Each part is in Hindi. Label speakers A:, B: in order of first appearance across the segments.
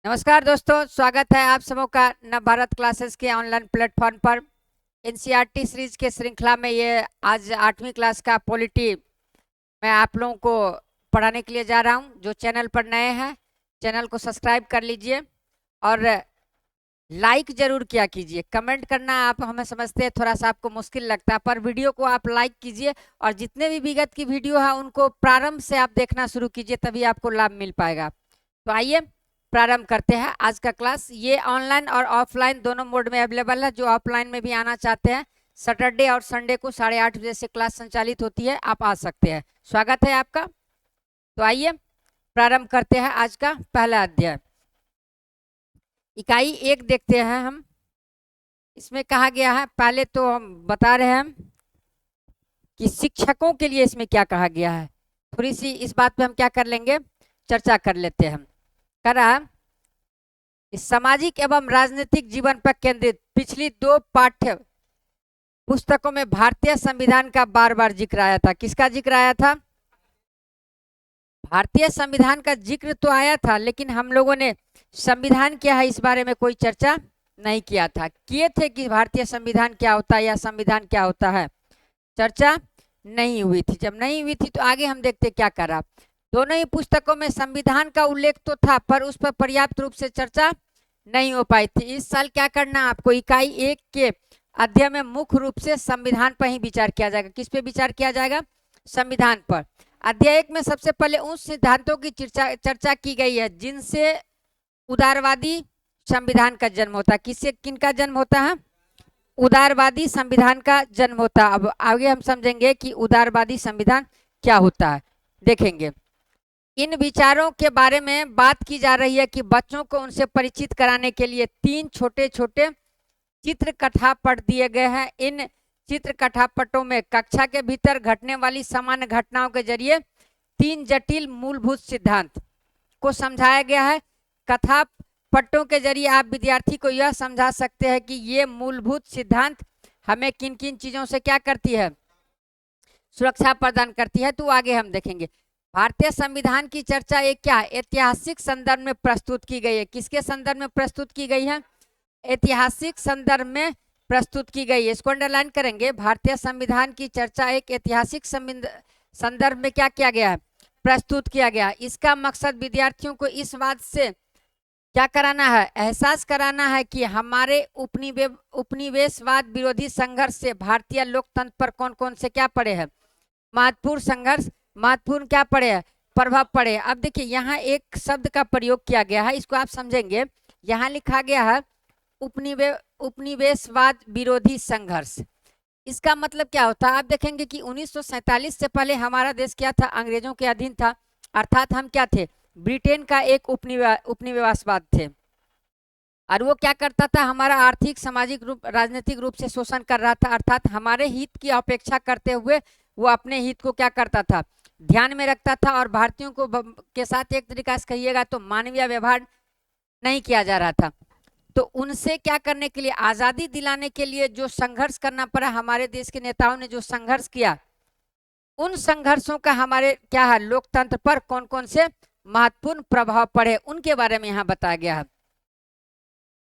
A: नमस्कार दोस्तों, स्वागत है आप सबों का नव भारत क्लासेस के ऑनलाइन प्लेटफॉर्म पर। एनसीईआरटी सीरीज के श्रृंखला में ये आज 8वीं क्लास का पॉलिटी मैं आप लोगों को पढ़ाने के लिए जा रहा हूं। जो चैनल पर नए हैं, चैनल को सब्सक्राइब कर लीजिए और लाइक जरूर किया कीजिए। कमेंट करना आप हमें समझते हैं थोड़ा सा आपको मुश्किल लगता है, पर वीडियो को आप लाइक कीजिए और जितने भी विगत की वीडियो है उनको प्रारंभ से आप देखना शुरू कीजिए, तभी आपको लाभ मिल पाएगा। तो आइए प्रारंभ करते हैं आज का क्लास। ये ऑनलाइन और ऑफलाइन दोनों मोड में अवेलेबल है। जो ऑफलाइन में भी आना चाहते हैं, सैटरडे और संडे को 8:30 बजे से क्लास संचालित होती है, आप आ सकते हैं। स्वागत है आपका। तो आइए प्रारंभ करते हैं आज का पहला अध्याय। इकाई 1 देखते हैं हम। इसमें कहा गया है, पहले तो हम बता रहे हैं कि शिक्षकों के लिए इसमें क्या कहा गया है। थोड़ी सी इस बात पे हम क्या कर लेंगे, चर्चा कर लेते हैं। करा इस सामाजिक एवं राजनीतिक जीवन पर केंद्रित पिछली 2 पाठ्य पुस्तकों में भारतीय संविधान का बार बार जिक्र आया था। किसका जिक्र आया था? भारतीय संविधान का जिक्र तो आया था, लेकिन हम लोगों ने संविधान क्या है इस बारे में कोई चर्चा नहीं किया था। किए थे कि भारतीय संविधान क्या होता है या संविधान क्या होता है, चर्चा नहीं हुई थी। जब नहीं हुई थी तो आगे हम देखते क्या करा। दोनों ही पुस्तकों में संविधान का उल्लेख तो था, पर उस पर पर्याप्त रूप से चर्चा नहीं हो पाई थी। इस साल क्या करना है आपको, इकाई 1 के अध्याय में मुख्य रूप से संविधान पर ही विचार किया जाएगा। किस पे विचार किया जाएगा? संविधान पर। अध्याय 1 में सबसे पहले उन सिद्धांतों की चर्चा की गई है जिनसे उदारवादी संविधान का जन्म होता है। किससे, किनका जन्म होता है? उदारवादी संविधान का जन्म होता है। अब आगे हम समझेंगे कि उदारवादी संविधान क्या होता है, देखेंगे। इन विचारों के बारे में बात की जा रही है कि बच्चों को उनसे परिचित कराने के लिए 3 छोटे छोटे चित्र कथा पट दिए गए हैं। इन चित्र कथा पटों में कक्षा के भीतर घटने वाली सामान्य घटनाओं के जरिए 3 जटिल मूलभूत सिद्धांत को समझाया गया है। कथा पट्टों के जरिए आप विद्यार्थी को यह समझा सकते हैं कि ये मूलभूत सिद्धांत हमें किन किन चीजों से क्या करती है, सुरक्षा प्रदान करती है। तो आगे हम देखेंगे। भारतीय संविधान की चर्चा एक क्या ऐतिहासिक संदर्भ में प्रस्तुत की गई है। किसके संदर्भ में प्रस्तुत की गई है? ऐतिहासिक संदर्भ में प्रस्तुत की गई है। इसको अंडरलाइन करेंगे। भारतीय संविधान की चर्चा एक ऐतिहासिक संदर्भ में क्या किया गया है, प्रस्तुत किया गया। इसका मकसद विद्यार्थियों को इस बात से क्या कराना है, एहसास कराना है कि हमारे उपनिवेशवाद विरोधी संघर्ष से भारतीय लोकतंत्र पर कौन कौन से क्या पड़े हैं, महत्वपूर्ण संघर्ष, महत्वपूर्ण क्या पड़े हैं, प्रभाव पड़े। अब देखिए यहाँ एक शब्द का प्रयोग किया गया है, इसको आप समझेंगे। यहाँ लिखा गया है उपनिवेशवाद विरोधी संघर्ष। इसका मतलब क्या होता है? आप देखेंगे कि 1947 से पहले हमारा देश क्या था, अंग्रेजों के अधीन था। अर्थात हम क्या थे, ब्रिटेन का एक उपनिवेशवाद थे। और वो क्या करता था, हमारा आर्थिक, सामाजिक रूप, राजनीतिक रूप से शोषण कर रहा था। अर्थात हमारे हित की अपेक्षा करते हुए वो अपने हित को क्या करता था, ध्यान में रखता था। और भारतीयों को के साथ एक तरीका से कहिएगा तो मानवीय व्यवहार नहीं किया जा रहा था। तो उनसे क्या करने के लिए, आज़ादी दिलाने के लिए जो संघर्ष करना पड़ा, हमारे देश के नेताओं ने जो संघर्ष किया, उन संघर्षों का हमारे क्या है, लोकतंत्र पर कौन कौन से महत्वपूर्ण प्रभाव पड़े, उनके बारे में यहाँ बताया गया है।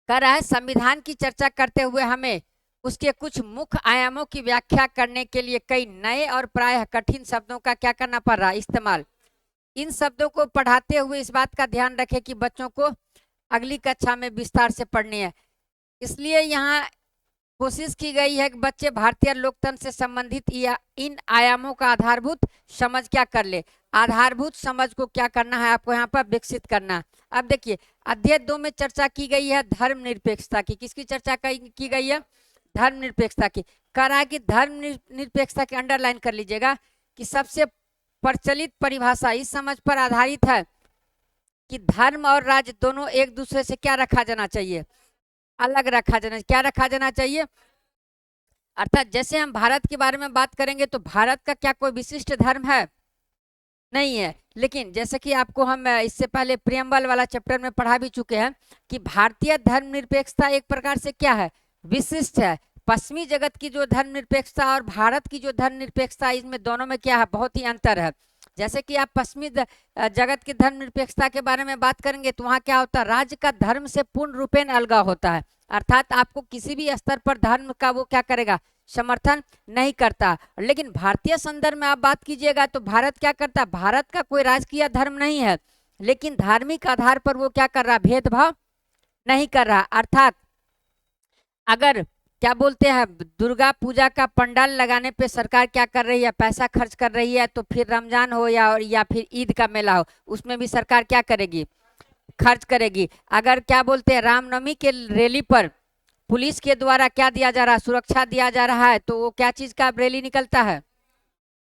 A: कह रहा है संविधान की चर्चा करते हुए हमें उसके कुछ मुख्य आयामों की व्याख्या करने के लिए कई नए और प्रायः कठिन शब्दों का क्या करना पड़ रहा है, इस्तेमाल। इन शब्दों को पढ़ाते हुए इस बात का ध्यान रखें कि बच्चों को अगली कक्षा में विस्तार से पढ़नी है। इसलिए यहाँ कोशिश की गई है कि बच्चे भारतीय लोकतंत्र से संबंधित इन आयामों का आधारभूत समझ क्या कर ले। आधारभूत समझ को क्या करना है, आपको यहाँ पर विकसित करना। अब देखिए अध्याय 2 में चर्चा की गई है धर्मनिरपेक्षता की। किसकी चर्चा की गई है? धर्मनिरपेक्षता की। कह रहा है कि धर्मनिरपेक्षता की अंडरलाइन कर लीजिएगा कि सबसे प्रचलित परिभाषा इस समझ पर आधारित है कि धर्म और राज्य दोनों एक दूसरे से क्या रखा जाना चाहिए, अलग रखा जाना, क्या रखा जाना चाहिए। अर्थात जैसे हम भारत के बारे में बात करेंगे तो भारत का क्या कोई विशिष्ट धर्म है? नहीं है। लेकिन जैसे कि आपको हम इससे पहले प्रियम्बल वाला चैप्टर में पढ़ा भी चुके हैं कि भारतीय धर्मनिरपेक्षता एक प्रकार से क्या है, विशिष्ट है। पश्चिमी जगत की जो धर्मनिरपेक्षता और भारत की जो धर्मनिरपेक्षता, इसमें दोनों में क्या है, बहुत ही अंतर है। जैसे कि आप पश्चिमी जगत की धर्मनिरपेक्षता के बारे में बात करेंगे तो वहाँ क्या होता है, राज्य का धर्म से पूर्ण रूपेण अलगाव होता है, अर्थात आपको किसी भी स्तर पर धर्म का वो क्या करेगा, समर्थन नहीं करता। लेकिन भारतीय संदर्भ में आप बात कीजिएगा तो भारत क्या करता है, भारत का कोई राजकीय धर्म नहीं है, लेकिन धार्मिक आधार पर वो क्या कर रहा है, भेदभाव नहीं कर रहा। अर्थात अगर क्या बोलते हैं, दुर्गा पूजा का पंडाल लगाने पे सरकार क्या कर रही है, पैसा खर्च कर रही है, तो फिर रमजान हो या फिर ईद का मेला हो, उसमें भी सरकार क्या करेगी, खर्च करेगी। अगर क्या बोलते हैं, रामनवमी के रैली पर पुलिस के द्वारा क्या दिया जा रहा है, सुरक्षा दिया जा रहा है, तो वो क्या चीज का रैली निकलता है,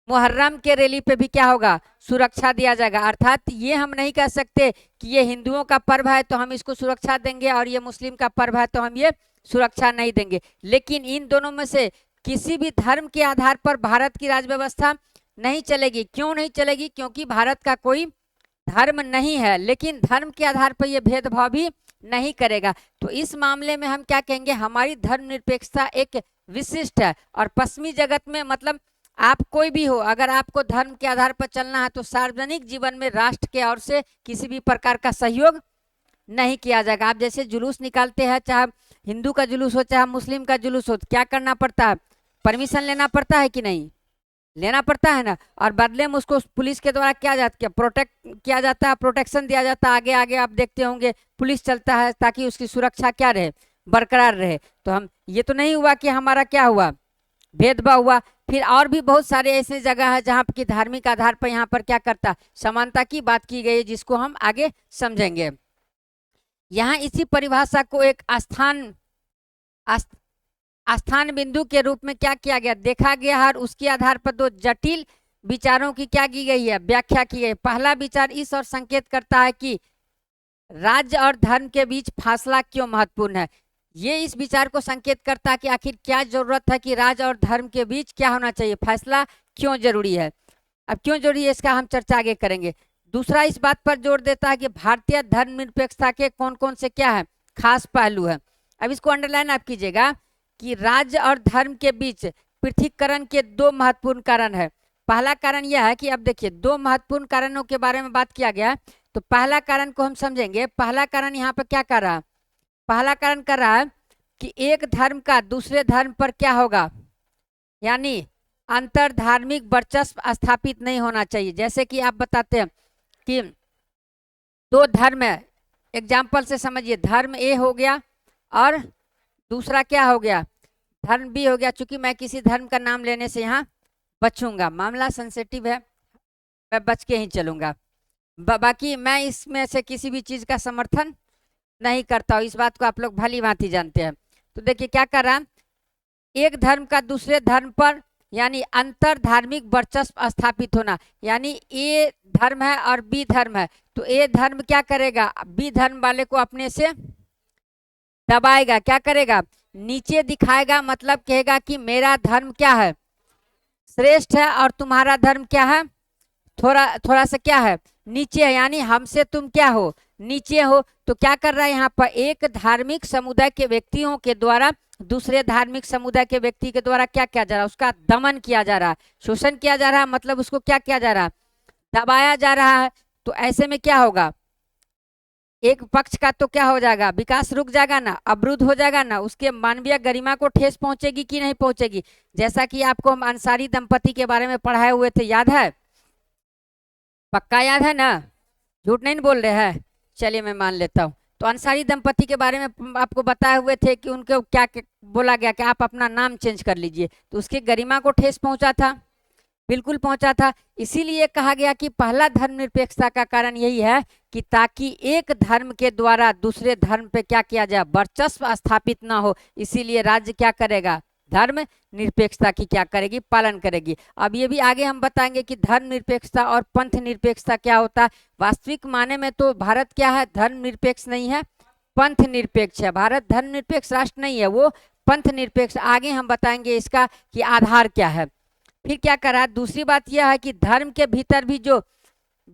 A: मुहर्रम के रैली पे भी क्या होगा, सुरक्षा दिया जाएगा। अर्थात ये हम नहीं कह सकते कि ये हिंदुओं का पर्व है तो हम इसको सुरक्षा देंगे और ये मुस्लिम का पर्व है तो हम ये सुरक्षा नहीं देंगे। लेकिन इन दोनों में से किसी भी धर्म के आधार पर भारत की राज व्यवस्था नहीं चलेगी। क्यों नहीं चलेगी, क्योंकि भारत का कोई धर्म नहीं है, लेकिन धर्म के आधार पर यह भेदभाव भी नहीं करेगा। तो इस मामले में हम क्या कहेंगे, हमारी धर्मनिरपेक्षता एक विशिष्ट है। और पश्चिमी जगत में मतलब आप कोई भी हो, अगर आपको धर्म के आधार पर चलना है तो सार्वजनिक जीवन में राष्ट्र के ओर से किसी भी प्रकार का सहयोग नहीं किया जाएगा। आप जैसे जुलूस निकालते हैं, चाहे हिंदू का जुलूस हो चाहे मुस्लिम का जुलूस हो, क्या करना पड़ता है, परमिशन लेना पड़ता है कि नहीं, लेना पड़ता है ना। और बदले में उसको पुलिस के द्वारा क्या प्रोटेक्ट किया जाता है, प्रोटेक्शन दिया जाता है। आगे आगे आप देखते होंगे पुलिस चलता है ताकि उसकी सुरक्षा क्या रहे, बरकरार रहे। तो हम ये तो नहीं हुआ कि हमारा क्या हुआ, भेदभाव हुआ। फिर और भी बहुत सारे ऐसे जगह है जहाँ की धार्मिक आधार पर यहाँ पर क्या करता, समानता की बात की गई है, जिसको हम आगे समझेंगे। यहाँ इसी परिभाषा को एक स्थान बिंदु के रूप में क्या किया गया, देखा गया है। और उसके आधार पर दो जटिल विचारों की क्या की गई है, व्याख्या की गई। पहला विचार इस और संकेत करता है कि राज्य और धर्म के बीच फासला क्यों महत्वपूर्ण है। ये इस विचार को संकेत करता है कि आखिर क्या जरूरत है कि राज्य और धर्म के बीच क्या होना चाहिए, फैसला क्यों जरूरी है। अब क्यों जरूरी है इसका हम चर्चा आगे करेंगे। दूसरा इस बात पर जोर देता है कि भारतीय धर्मनिरपेक्षता के कौन कौन से क्या है, खास पहलू है। अब इसको अंडरलाइन आप कीजिएगा कि राज्य और धर्म के बीच पृथकीकरण के दो महत्वपूर्ण कारण है। पहला कारण यह है कि अब देखिए दो महत्वपूर्ण कारणों के बारे में बात किया गया है, तो पहला कारण को हम समझेंगे। पहला कारण यहाँ पर क्या कर रहा है, पहला कारण कर रहा है कि एक धर्म का दूसरे धर्म पर क्या होगा, यानी अंतर धार्मिक वर्चस्व स्थापित नहीं होना चाहिए। जैसे कि आप बताते हैं कि दो धर्म है, एग्जाम्पल से समझिए, धर्म ए हो गया और दूसरा क्या हो गया, धर्म बी हो गया। चूंकि मैं किसी धर्म का नाम लेने से यहाँ बचूंगा, मामला सेंसिटिव है, मैं बच के ही चलूंगा। बाकी मैं इसमें से किसी भी चीज का समर्थन नहीं करता हूँ, इस बात को आप लोग भली भांति जानते हैं। तो देखिए क्या कर रहा है, एक धर्म का दूसरे धर्म पर यानी अंतर धार्मिक वर्चस्व स्थापित होना, यानी ए धर्म है और बी धर्म है, तो ए धर्म क्या करेगा, बी धर्म वाले को अपने से दबाएगा, क्या करेगा, नीचे दिखाएगा। मतलब कहेगा कि मेरा धर्म क्या है, श्रेष्ठ है, और तुम्हारा धर्म क्या है, थोड़ा सा क्या है, नीचे है, यानी हमसे तुम क्या हो, नीचे हो। तो क्या कर रहा है यहाँ पर, एक धार्मिक समुदाय के व्यक्तियों के द्वारा दूसरे धार्मिक समुदाय के व्यक्ति के द्वारा क्या किया जा रहा है, उसका दमन किया जा रहा है, शोषण किया जा रहा है, मतलब उसको क्या किया जा रहा है, दबाया जा रहा है। तो ऐसे में क्या होगा, एक पक्ष का तो क्या हो जाएगा, विकास रुक जाएगा ना, अवरुद्ध हो जाएगा ना, उसके मानवीय गरिमा को ठेस पहुंचेगी कि नहीं पहुंचेगी। जैसा कि आपको हम अंसारी दंपति के बारे में पढ़ाए हुए थे, याद है, पक्का याद है ना, झूठ नहीं बोल रहे हैं, चलिए मैं मान लेता हूँ। तो अंसारी दंपति के बारे में आपको बताए हुए थे कि उनको क्या बोला गया कि आप अपना नाम चेंज कर लीजिए, तो उसके गरिमा को ठेस पहुंचा था, बिल्कुल पहुंचा था। इसीलिए कहा गया कि पहला धर्मनिरपेक्षता का कारण यही है कि ताकि एक धर्म के द्वारा दूसरे धर्म पे क्या किया जाए, वर्चस्व स्थापित ना हो। इसीलिए राज्य क्या करेगा, धर्म निरपेक्षता की क्या करेगी, पालन करेगी। अब ये भी आगे हम बताएंगे कि धर्म निरपेक्षता और पंथ निरपेक्षता क्या होता है। वास्तविक माने में तो भारत क्या है, धर्म निरपेक्ष नहीं है, पंथ निरपेक्ष है। भारत धर्म निरपेक्ष राष्ट्र नहीं है, वो पंथ निरपेक्ष। आगे हम बताएंगे इसका कि आधार क्या है। फिर क्या करा, दूसरी बात यह है कि धर्म के भीतर भी जो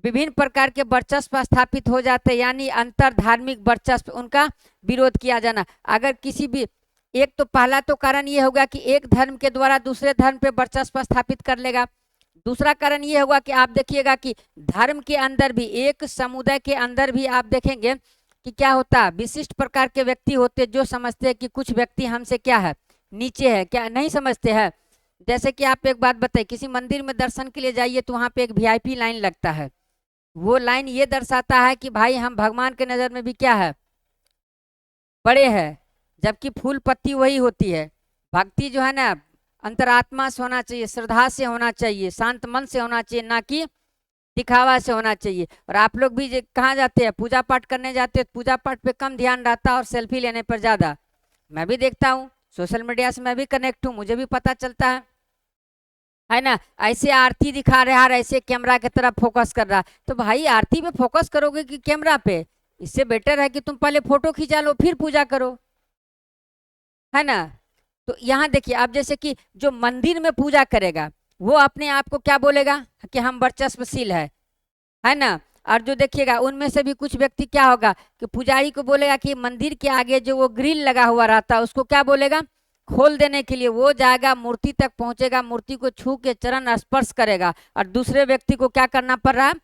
A: विभिन्न प्रकार के वर्चस्व स्थापित हो जाते हैं, यानी अंतर धार्मिक वर्चस्व, उनका विरोध किया जाना। अगर किसी भी एक, तो पहला तो कारण ये होगा कि एक धर्म के द्वारा दूसरे धर्म पे वर्चस्व स्थापित कर लेगा, दूसरा कारण ये होगा कि आप देखिएगा कि धर्म के अंदर भी, एक समुदाय के अंदर भी आप देखेंगे कि क्या होता है, विशिष्ट प्रकार के व्यक्ति होते जो समझते हैं कि कुछ व्यक्ति हमसे क्या है, नीचे है, क्या नहीं समझते हैं। जैसे कि आप एक बात बताइए, किसी मंदिर में दर्शन के लिए जाइए तो वहाँ पे एक वीआईपी लाइन लगता है। वो लाइन ये दर्शाता है कि भाई हम भगवान के नज़र में भी क्या है, बड़े हैं, जबकि फूल पत्ती वही होती है। भक्ति जो है ना अंतरात्मा से होना चाहिए, श्रद्धा से होना चाहिए, शांत मन से होना चाहिए, ना कि दिखावा से होना चाहिए। और आप लोग भी कहाँ जाते हैं, पूजा पाठ करने जाते हैं, पूजा पाठ पे कम ध्यान रहता है और सेल्फी लेने पर ज़्यादा। मैं भी देखता हूँ, सोशल मीडिया से मैं भी कनेक्ट हूँ, मुझे भी पता चलता है ना। ऐसे आरती दिखा रहा है, ऐसे कैमरा की तरफ फोकस कर रहा, तो भाई आरती पे फोकस करोगे कि कैमरा पे? इससे बेटर है कि तुम पहले फोटो खिंचा लो फिर पूजा करो, है ना। तो यहाँ देखिए, आप जैसे कि जो मंदिर में पूजा करेगा वो अपने आप को क्या बोलेगा कि हम वर्चस्वशील है ना। और जो देखिएगा उनमें से भी कुछ व्यक्ति क्या होगा कि पुजारी को बोलेगा कि मंदिर के आगे जो वो ग्रिल लगा हुआ रहता है उसको क्या बोलेगा, खोल देने के लिए। वो जाएगा मूर्ति तक पहुंचेगा, मूर्ति को छू के चरण स्पर्श करेगा, और दूसरे व्यक्ति को क्या करना पड़ रहा है,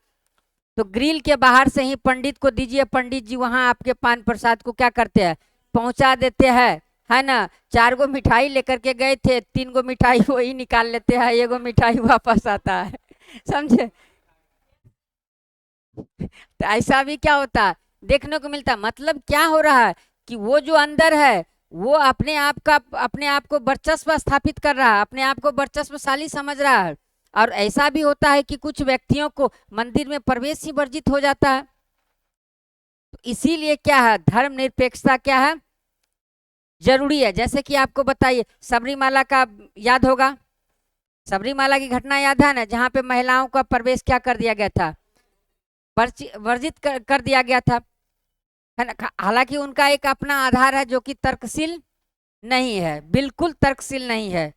A: तो ग्रिल के बाहर से ही पंडित को दीजिए, पंडित जी वहां आपके पान प्रसाद को क्या करते हैं, पहुंचा देते हैं, है ना। 4 गो मिठाई लेकर के गए थे, 3 गो मिठाई वही निकाल लेते हैं, 1 गो मिठाई वापस आता है, समझे। तो ऐसा भी क्या होता है, देखने को मिलता है। मतलब क्या हो रहा है कि वो जो अंदर है वो अपने आप को वर्चस्व स्थापित कर रहा है, अपने आप को वर्चस्वशाली समझ रहा है। और ऐसा भी होता है कि कुछ व्यक्तियों को मंदिर में प्रवेश ही वर्जित हो जाता है। तो इसीलिए क्या है, धर्म निरपेक्षता क्या है, जरूरी है। जैसे कि आपको बताइए, सबरीमाला का याद होगा, सबरीमाला की घटना याद है ना, जहाँ पे महिलाओं का प्रवेश क्या कर दिया गया था, वर्जित कर दिया गया था, है ना। हालांकि उनका एक अपना आधार है जो कि तर्कशील नहीं है, बिल्कुल तर्कशील नहीं है।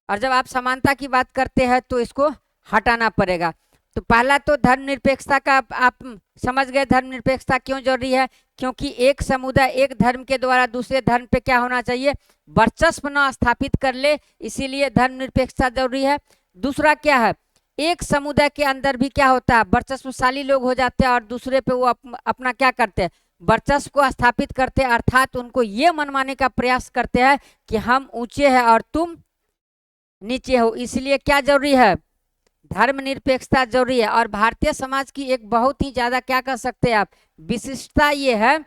A: और जब आप समानता की बात करते हैं तो इसको हटाना पड़ेगा। तो पहला तो धर्मनिरपेक्षता का आप समझ गए, धर्मनिरपेक्षता क्यों जरूरी है, क्योंकि एक समुदाय एक धर्म के द्वारा दूसरे धर्म पे क्या होना चाहिए, वर्चस्व न स्थापित कर ले, इसीलिए धर्मनिरपेक्षता जरूरी है। दूसरा क्या है, एक समुदाय के अंदर भी क्या होता है, वर्चस्वशाली लोग हो जाते हैं और दूसरे पे वो अपना क्या करते हैं, वर्चस्व को स्थापित करते हैं, अर्थात उनको ये मनवाने का प्रयास करते हैं कि हम ऊंचे हैं और तुम नीचे हो। इसलिए क्या जरूरी है, धर्मनिरपेक्षता जरूरी है। और भारतीय समाज की एक बहुत ही ज्यादा क्या कर सकते हैं आप, विशिष्टता ये है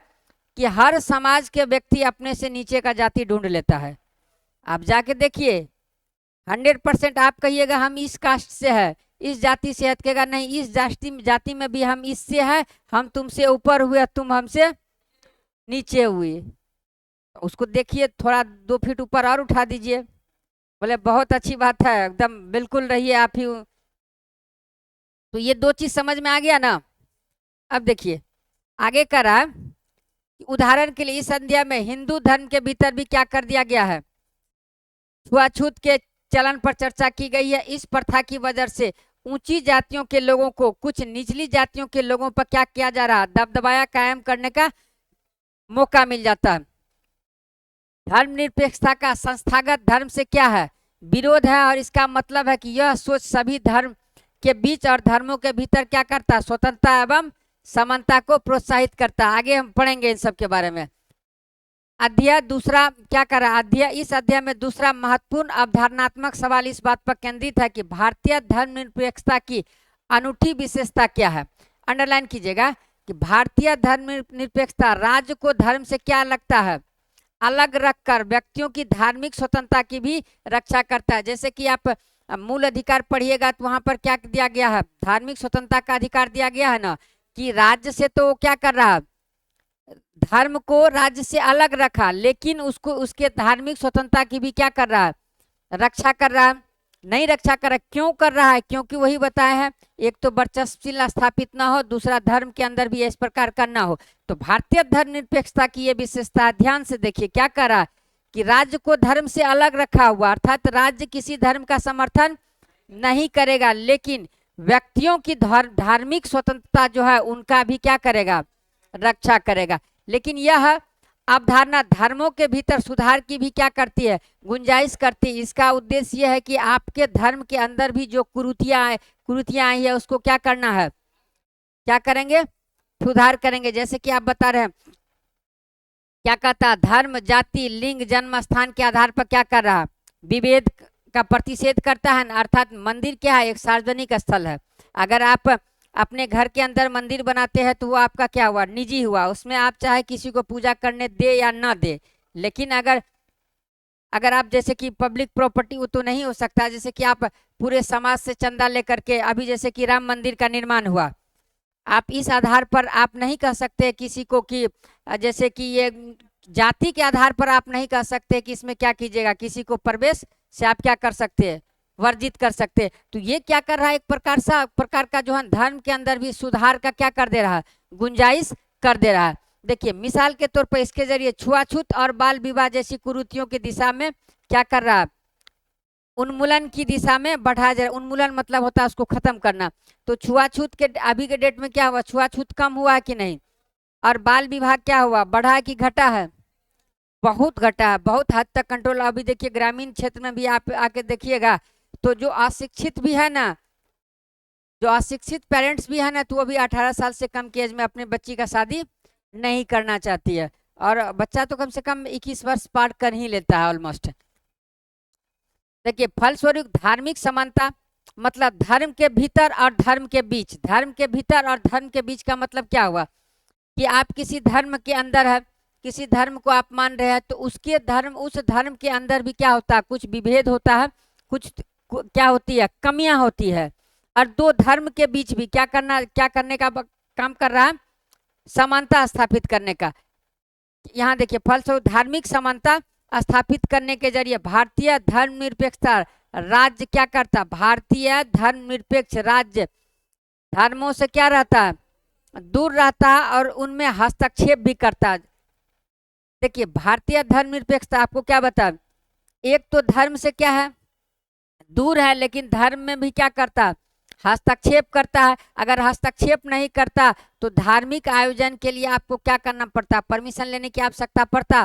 A: कि हर समाज के व्यक्ति अपने से नीचे का जाति ढूंढ लेता है। आप जाके देखिए, 100% आप कहिएगा हम इस कास्ट से है, इस जाति से हटकेगा नहीं, इस जाति में भी हम इससे है, हम तुमसे ऊपर हुए, तुम हमसे नीचे हुए। उसको देखिए, थोड़ा 2 फीट ऊपर और उठा दीजिए, बोले बहुत अच्छी बात है, एकदम बिल्कुल रहिए आप ही। तो ये 2 चीज समझ में आ गया ना। अब देखिए आगे करा, उदाहरण के लिए इस अध्याय में हिंदू धर्म के भीतर भी क्या कर दिया गया है, छुआछूत के चलन पर चर्चा की गई है। इस प्रथा की वजह से ऊंची जातियों के लोगों को कुछ निचली जातियों के लोगों पर क्या किया जा रहा है, दबदबाया कायम करने का मौका मिल जाता है। धर्मनिरपेक्षता का संस्थागत धर्म से क्या है, विरोध है। और इसका मतलब है कि यह सोच सभी धर्म के बीच और धर्मों के भीतर क्या करता है, स्वतंत्रता एवं समानता को प्रोत्साहित करता है। आगे हम पढ़ेंगे इन सब के बारे में। अध्याय दूसरा क्या कर रहा है, इस अध्याय में दूसरा महत्वपूर्ण अवधारणात्मक सवाल इस बात पर केंद्रित है कि भारतीय धर्मनिरपेक्षता की अनूठी विशेषता क्या है। अंडरलाइन कीजिएगा कि भारतीय धर्मनिरपेक्षता राज्य को धर्म से क्या लगता है, अलग रखकर व्यक्तियों की धार्मिक स्वतंत्रता की भी रक्षा करता है। जैसे कि आप मूल अधिकार पढ़िएगा तो वहां पर क्या दिया गया है, धार्मिक स्वतंत्रता का अधिकार दिया गया है ना, कि राज्य से तो क्या कर रहा है, धर्म को राज्य से अलग रखा, लेकिन उसको उसके धार्मिक स्वतंत्रता की भी क्या कर रहा है, रक्षा कर रहा है, नहीं रक्षा कर रहा। क्यों कर रहा है, क्योंकि वही बताया है, एक तो वर्चस्वशील स्थापित ना हो, दूसरा धर्म के अंदर भी इस प्रकार का ना हो। तो भारतीय धर्मनिरपेक्षता की ये विशेषता, ध्यान से देखिए क्या कर रहा है कि राज्य को धर्म से अलग रखा हुआ, अर्थात राज्य किसी धर्म का समर्थन नहीं करेगा, लेकिन व्यक्तियों की धार्मिक स्वतंत्रता जो है उनका भी क्या करेगा, रक्षा करेगा। लेकिन यह अवधारणा धर्मों के भीतर सुधार की भी क्या करती है, गुंजाइश करती है। इसका उद्देश्य यह है कि आपके धर्म के अंदर भी जो कुरीतियां आई है उसको क्या करना है, क्या करेंगे, सुधार करेंगे। जैसे कि आप बता रहे हैं, क्या कहता है, धर्म जाति लिंग जन्म स्थान के आधार पर क्या कर रहा है, विभेद का प्रतिषेध करता है। अर्थात मंदिर क्या है, एक सार्वजनिक स्थल है। अगर आप अपने घर के अंदर मंदिर बनाते हैं तो वो आपका क्या हुआ, निजी हुआ, उसमें आप चाहे किसी को पूजा करने दे या ना दे। लेकिन अगर अगर आप जैसे कि पब्लिक प्रॉपर्टी, वो तो नहीं हो सकता। जैसे कि आप पूरे समाज से चंदा लेकर के, अभी जैसे कि राम मंदिर का निर्माण हुआ, आप इस आधार पर आप नहीं कह सकते किसी को कि जैसे कि ये जाति के आधार पर आप नहीं कह सकते कि इसमें क्या कीजिएगा, किसी को प्रवेश से आप क्या कर सकते हैं, वर्जित कर सकते हैं। तो ये क्या कर रहा है, एक प्रकार का जो है धर्म के अंदर भी सुधार का क्या कर दे रहा है, गुंजाइश कर दे रहा है। देखिए मिसाल के तौर पर इसके जरिए छुआछूत और बाल विवाह जैसी कुरीतियों की दिशा में क्या कर रहा है, उन्मूलन की दिशा में बढ़ाया जा रहा है। उन्मूलन मतलब होता है उसको खत्म करना। तो छुआछूत के अभी के डेट में क्या हुआ, छुआछूत कम हुआ है कि नहीं, और बाल विवाह क्या हुआ, बढ़ा है कि घटा है, बहुत घटा है, बहुत हद तक कंट्रोल। अभी देखिए ग्रामीण क्षेत्र में भी आप आके देखिएगा तो जो अशिक्षित भी है ना, जो अशिक्षित पेरेंट्स भी है ना, तो वो भी 18 साल से कम की एज में अपने बच्ची का शादी नहीं करना चाहती है। और बच्चा तो कम से कम 21 वर्ष पार कर ही लेता है ऑलमोस्ट। देखिए फलस्वरूप धार्मिक समानता मतलब धर्म के भीतर और धर्म के बीच, धर्म के भीतर और धर्म के बीच का मतलब क्या हुआ कि आप किसी धर्म के अंदर है, किसी धर्म को आप मान रहे हैं, तो उसके धर्म, उस धर्म के अंदर भी क्या होता है, कुछ विभेद होता है, कुछ क्या होती है, कमियां होती है। और दो धर्म के बीच भी क्या करने का काम कर रहा है, समानता स्थापित करने का। यहाँ देखिए फलस्वरूप धार्मिक समानता स्थापित करने के जरिए भारतीय धर्मनिरपेक्षता राज्य क्या करता, भारतीय धर्मनिरपेक्ष राज्य धर्मों से क्या रहता है, दूर रहता है और उनमें हस्तक्षेप भी करता है। देखिए भारतीय धर्मनिरपेक्षता आपको क्या बता, एक तो धर्म से क्या है, दूर है, लेकिन धर्म में भी क्या करता, हस्तक्षेप करता है। अगर हस्तक्षेप नहीं करता तो धार्मिक आयोजन के लिए आपको क्या करना पड़ता, परमिशन लेने की आवश्यकता पड़ता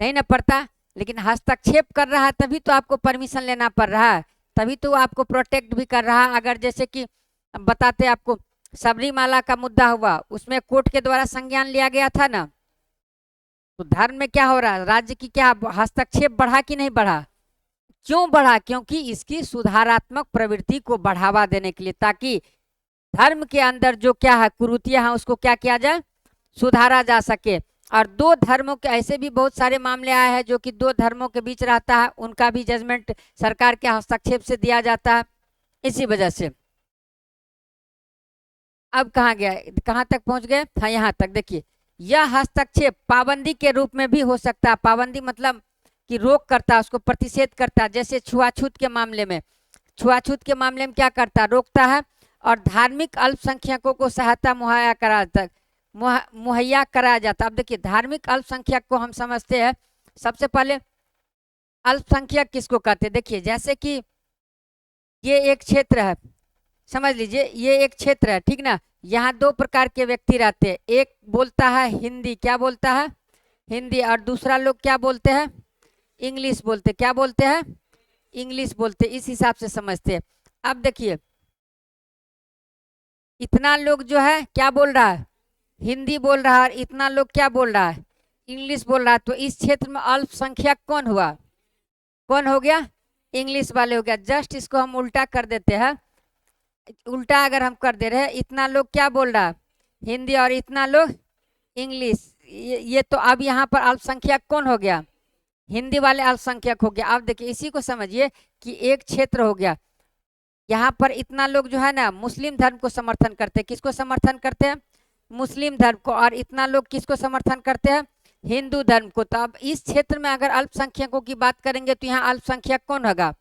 A: नहीं ना पड़ता। लेकिन हस्तक्षेप कर रहा है तभी तो आपको परमिशन लेना पड़ रहा है, तभी तो आपको प्रोटेक्ट भी कर रहा है। अगर जैसे कि बताते आपको सबरीमाला का मुद्दा हुआ, उसमें कोर्ट के द्वारा संज्ञान लिया गया था ना, तो धर्म में क्या हो रहा है, राज्य की क्या हस्तक्षेप बढ़ा कि नहीं बढ़ा, क्यों बढ़ा, क्योंकि इसकी सुधारात्मक प्रवृत्ति को बढ़ावा देने के लिए, ताकि धर्म के अंदर जो क्या है कुरीतियां हैं उसको क्या किया जाए, सुधारा जा सके। और दो धर्मों के ऐसे भी बहुत सारे मामले आए हैं जो कि दो धर्मों के बीच रहता है, उनका भी जजमेंट सरकार के हस्तक्षेप से दिया जाता है। इसी वजह से अब कहाँ गया, कहाँ तक पहुंच गए, हाँ यहाँ तक। देखिए यह हस्तक्षेप पाबंदी के रूप में भी हो सकता है। पाबंदी मतलब कि रोक करता है, उसको प्रतिषेध करता है। जैसे छुआछूत के मामले में, छुआछूत के मामले में क्या करता है, रोकता है और धार्मिक अल्पसंख्यकों को सहायता मुहैया कराया जाता। अब देखिए धार्मिक अल्पसंख्यक को हम समझते हैं, सबसे पहले अल्पसंख्यक किसको कहते हैं। देखिए जैसे कि ये एक क्षेत्र है, समझ लीजिए ये एक क्षेत्र है, ठीक ना, यहाँ दो प्रकार के व्यक्ति रहते हैं, एक बोलता है हिंदी, क्या बोलता है, हिंदी, और दूसरा लोग क्या बोलते हैं, इंग्लिश बोलते, क्या बोलते हैं, इंग्लिश बोलते। इस हिसाब से समझते हैं। अब देखिए इतना लोग जो है क्या बोल रहा है, हिंदी बोल रहा है, और इतना लोग क्या बोल रहा है, इंग्लिश बोल रहा है। तो इस क्षेत्र में अल्पसंख्यक कौन हुआ, कौन हो गया, इंग्लिश वाले हो गया। जस्ट इसको हम उल्टा कर देते हैं, उल्टा अगर हम कर दे रहे हैं, इतना लोग क्या बोल रहा है, हिंदी, और इतना लोग इंग्लिश, ये तो अब यहाँ पर अल्पसंख्यक कौन हो गया, हिंदी वाले अल्पसंख्यक हो गया। अब देखिए इसी को समझिए कि एक क्षेत्र हो गया, यहाँ पर इतना लोग जो है ना मुस्लिम धर्म को समर्थन करते हैं, किसको समर्थन करते हैं, मुस्लिम धर्म को, और इतना लोग किसको समर्थन करते हैं, हिंदू धर्म को। तो अब इस क्षेत्र में अगर अल्पसंख्यकों की बात करेंगे तो यहाँ अल्पसंख्यक कौन होगा,